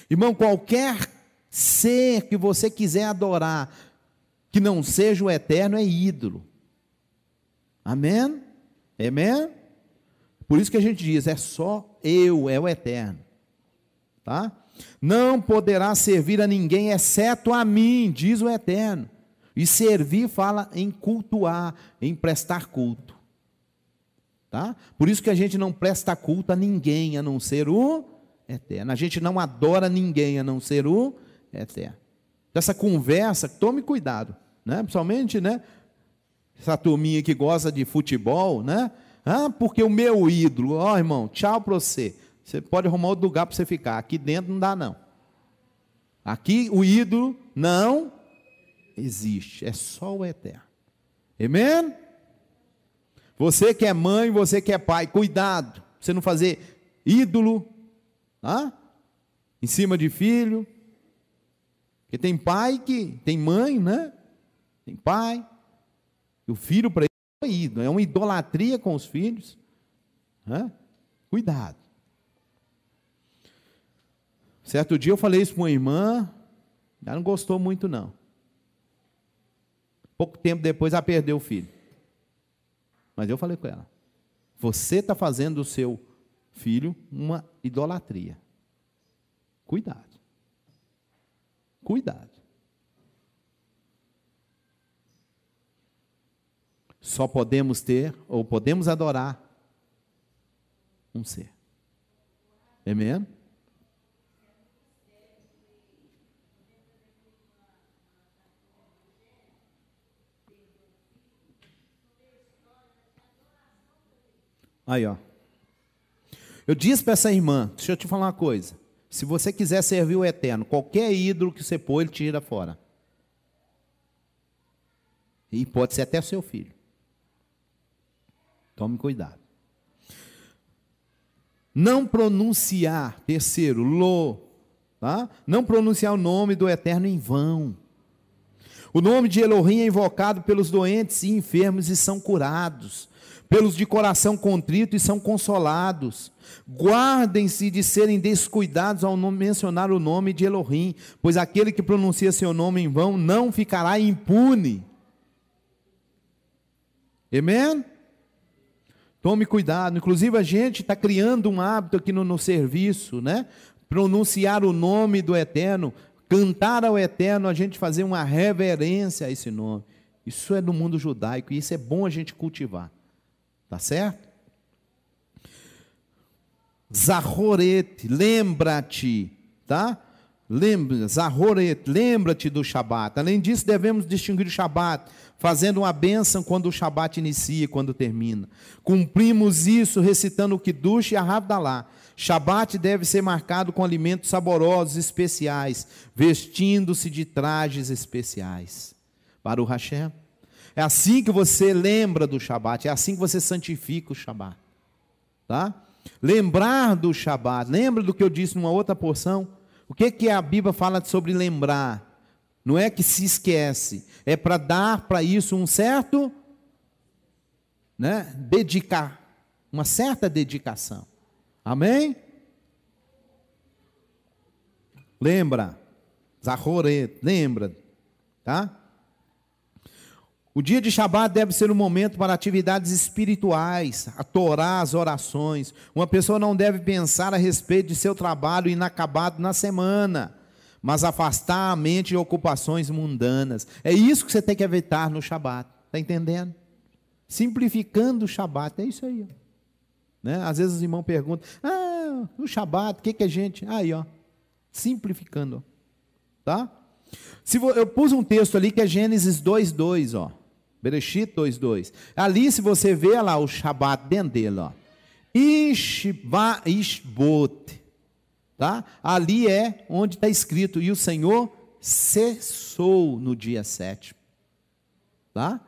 Irmão, qualquer ser que você quiser adorar, que não seja o Eterno, é ídolo. Amém? Amém? Por isso que a gente diz, é só eu, é o Eterno. Tá? Não poderá servir a ninguém, exceto a mim, diz o Eterno. E servir fala em cultuar, em prestar culto. Tá? Por isso que a gente não presta culto a ninguém, a não ser o Eterno. A gente não adora ninguém, a não ser o Eterno. Essa conversa, tome cuidado. Né? Principalmente, né? Essa turminha que gosta de futebol, né? Ah, porque o meu ídolo, ó irmão, tchau para você. Você pode arrumar outro lugar para você ficar. Aqui dentro não dá não. Aqui o ídolo não existe. É só o Eterno. Amém? Você que é mãe, você que é pai, cuidado. Pra você não fazer ídolo em cima de filho. Porque tem pai que tem mãe, né? Tem pai. E o filho para é uma idolatria com os filhos. Cuidado. Certo dia eu falei isso para uma irmã, ela não gostou muito não. Pouco tempo depois ela perdeu o filho. Mas eu falei com ela, você está fazendo do seu filho uma idolatria. Cuidado. Cuidado. Só podemos ter, ou podemos adorar, um ser. Amém? Aí, ó. Eu disse para essa irmã, deixa eu te falar uma coisa. Se você quiser servir o Eterno, qualquer ídolo que você pôr, ele tira fora. E pode ser até seu filho. Tome cuidado. Não pronunciar, terceiro, tá? Não pronunciar o nome do Eterno em vão. O nome de Elohim é invocado pelos doentes e enfermos e são curados, pelos de coração contrito e são consolados. Guardem-se de serem descuidados ao não mencionar o nome de Elohim, pois aquele que pronuncia seu nome em vão não ficará impune. Amém? Tome cuidado. Inclusive a gente está criando um hábito aqui no serviço, né? Pronunciar o nome do Eterno, cantar ao Eterno, a gente fazer uma reverência a esse nome. Isso é do mundo judaico e isso é bom a gente cultivar. Tá certo? Zahoret, lembra-te, tá? Zahoret, lembra-te do Shabat. Além disso, devemos distinguir o Shabat, fazendo uma bênção quando o Shabat inicia e quando termina. Cumprimos isso recitando o Kiddush e a Havdalah. Shabat deve ser marcado com alimentos saborosos especiais, vestindo-se de trajes especiais. Baruch Hashem. É assim que você lembra do Shabat, é assim que você santifica o Shabat. Tá? Lembrar do Shabat, lembra do que eu disse numa outra porção? O que a Bíblia fala sobre lembrar? Não é que se esquece, é para dar para isso um certo, né, dedicar, uma certa dedicação. Amém? Lembra, Zahoret, lembra, tá? O dia de Shabat deve ser um momento para atividades espirituais, a Torá, as orações. Uma pessoa não deve pensar a respeito de seu trabalho inacabado na semana, mas afastar a mente de ocupações mundanas. É isso que você tem que evitar no Shabat, está entendendo? Simplificando o Shabat, é isso aí. Né? Às vezes os irmãos perguntam, no Shabat, o que a gente... Aí, ó, simplificando, tá? Eu pus um texto ali que é Gênesis 2:2, ó. Bereshit 2:2. Ali, se você vê lá o Shabat dentro dele, ó. Ishbot. Tá? Ali é onde está escrito, e o Senhor cessou no dia 7. Tá?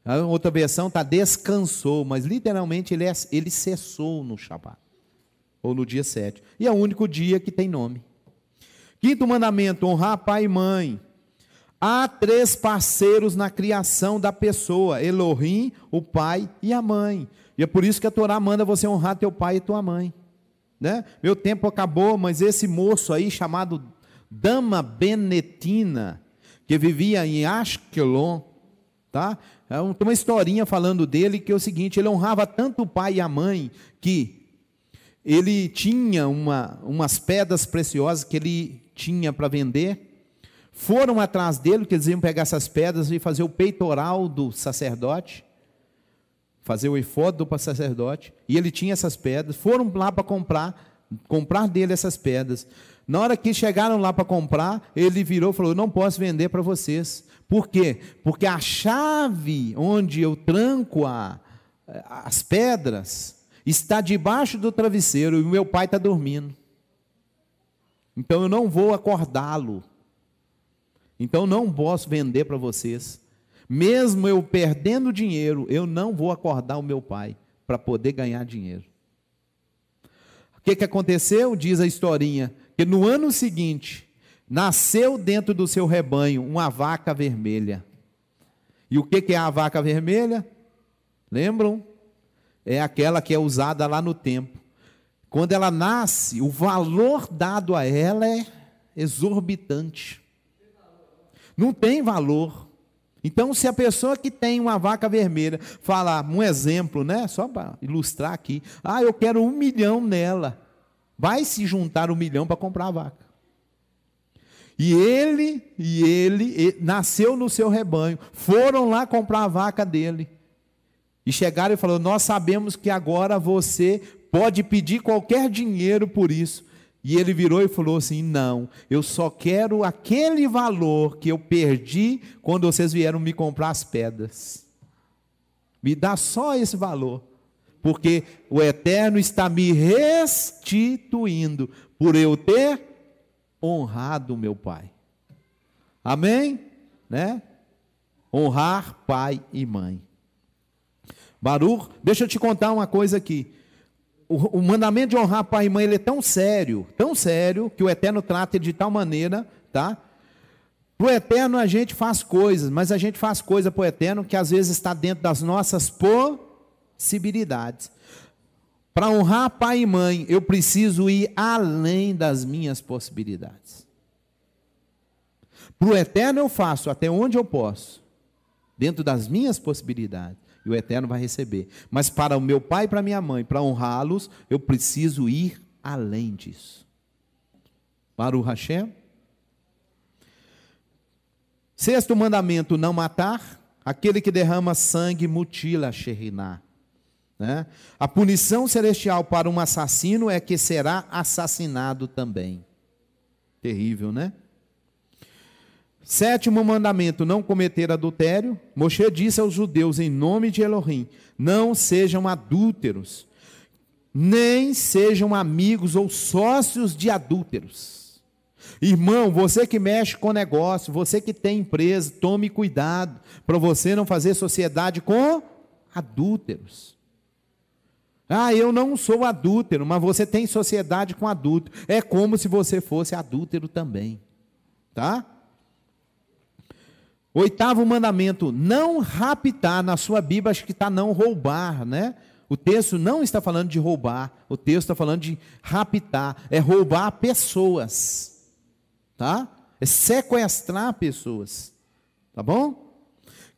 A outra versão está descansou, mas literalmente ele cessou no Shabat. Ou no dia 7. E é o único dia que tem nome. Quinto mandamento, honrar pai e mãe. Há 3 parceiros na criação da pessoa, Elohim, o pai e a mãe. E é por isso que a Torá manda você honrar teu pai e tua mãe. Né? Meu tempo acabou, mas esse moço aí, chamado Dama Benetina, que vivia em Ashkelon, tá? Tem uma historinha falando dele, que é o seguinte, ele honrava tanto o pai e a mãe, que ele tinha umas pedras preciosas que ele tinha para vender. Foram atrás dele, que eles iam pegar essas pedras e fazer o peitoral do sacerdote, fazer o efódo do sacerdote, e ele tinha essas pedras, foram lá para comprar dele essas pedras. Na hora que chegaram lá para comprar, ele virou e falou, eu não posso vender para vocês. Por quê? Porque a chave onde eu tranco as pedras está debaixo do travesseiro, e o meu pai está dormindo. Então eu não vou acordá-lo. Então não posso vender para vocês. Mesmo eu perdendo dinheiro, eu não vou acordar o meu pai para poder ganhar dinheiro. O que aconteceu? Diz a historinha, que no ano seguinte, nasceu dentro do seu rebanho uma vaca vermelha. E o que é a vaca vermelha? Lembram? É aquela que é usada lá no templo. Quando ela nasce, o valor dado a ela é exorbitante. Não tem valor. Então, se a pessoa que tem uma vaca vermelha, falar, um exemplo, né? Só para ilustrar aqui, eu quero 1 milhão nela, vai se juntar 1 milhão para comprar a vaca. E ele nasceu no seu rebanho, foram lá comprar a vaca dele, e chegaram e falaram, nós sabemos que agora você pode pedir qualquer dinheiro por isso. E ele virou e falou assim, não, eu só quero aquele valor que eu perdi quando vocês vieram me comprar as pedras. Me dá só esse valor, porque o Eterno está me restituindo por eu ter honrado o meu pai. Amém? Né? Honrar pai e mãe. Baruch, deixa eu te contar uma coisa aqui. o mandamento de honrar pai e mãe, ele é tão sério, que o Eterno trata ele de tal maneira, tá? Para o Eterno a gente faz coisas, mas a gente faz coisa para o Eterno que às vezes está dentro das nossas possibilidades. Para honrar pai e mãe, eu preciso ir além das minhas possibilidades. Para o Eterno eu faço até onde eu posso, dentro das minhas possibilidades, e o Eterno vai receber. Mas para o meu pai e para a minha mãe, para honrá-los, eu preciso ir além disso. Baruch Hashem. Sexto mandamento, não matar. Aquele que derrama sangue mutila a Shekhinah. Né? A punição celestial para um assassino é que será assassinado também. Terrível, né? Sétimo mandamento, não cometer adultério. Moshe disse aos judeus, em nome de Elohim, não sejam adúlteros, nem sejam amigos ou sócios de adúlteros. Irmão, você que mexe com negócio, você que tem empresa, tome cuidado para você não fazer sociedade com adúlteros. Ah, eu não sou adúltero, mas você tem sociedade com adúltero. É como se você fosse adúltero também. Tá? Oitavo mandamento, não raptar. Na sua Bíblia acho que está não roubar, né? O texto não está falando de roubar, o texto está falando de raptar, é roubar pessoas, tá? É sequestrar pessoas, tá bom?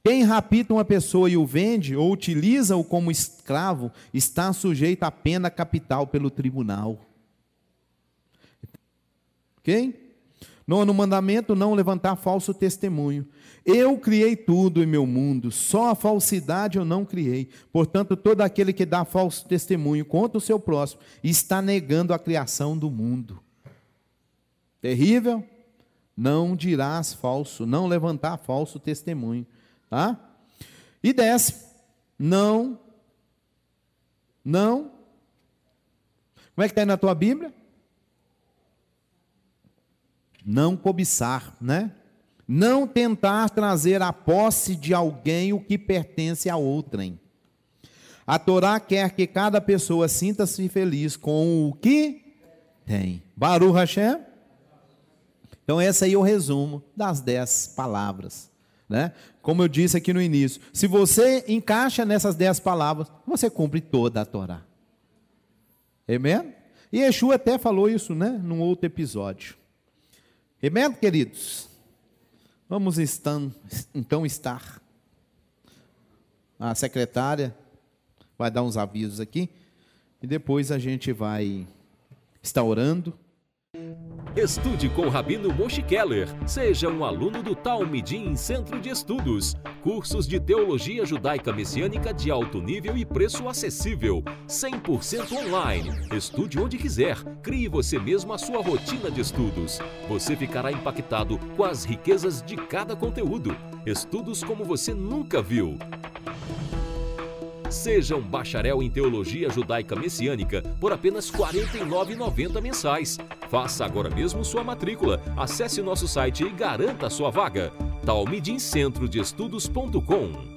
Quem rapta uma pessoa e o vende ou utiliza-o como escravo está sujeito a pena capital pelo tribunal. Ok? Nono mandamento, não levantar falso testemunho. Eu criei tudo em meu mundo, só a falsidade eu não criei. Portanto, todo aquele que dá falso testemunho contra o seu próximo está negando a criação do mundo. Terrível? Não dirás falso, não levantar falso testemunho. Tá? E 10, não. Como é que está aí na tua Bíblia? Não cobiçar, né? Não tentar trazer à posse de alguém o que pertence a outrem. A Torá quer que cada pessoa sinta-se feliz com o que tem. Baruch Hashem. Então esse aí é o resumo das 10 palavras. Né? Como eu disse aqui no início, se você encaixa nessas 10 palavras, você cumpre toda a Torá. Amém? E Yeshua até falou isso, né, num outro episódio. Amém, queridos? Vamos então estar. A secretária vai dar uns avisos aqui e depois a gente vai estar orando. Estude com o Rabino Moshe Keller. Seja um aluno do Talmidim Centro de Estudos. Cursos de Teologia Judaica Messiânica de alto nível e preço acessível. 100% online. Estude onde quiser. Crie você mesmo a sua rotina de estudos. Você ficará impactado com as riquezas de cada conteúdo. Estudos como você nunca viu. Seja um bacharel em Teologia Judaica Messiânica por apenas R$ 49,90 mensais. Faça agora mesmo sua matrícula. Acesse nosso site e garanta a sua vaga. talmidimcentrodeestudos.com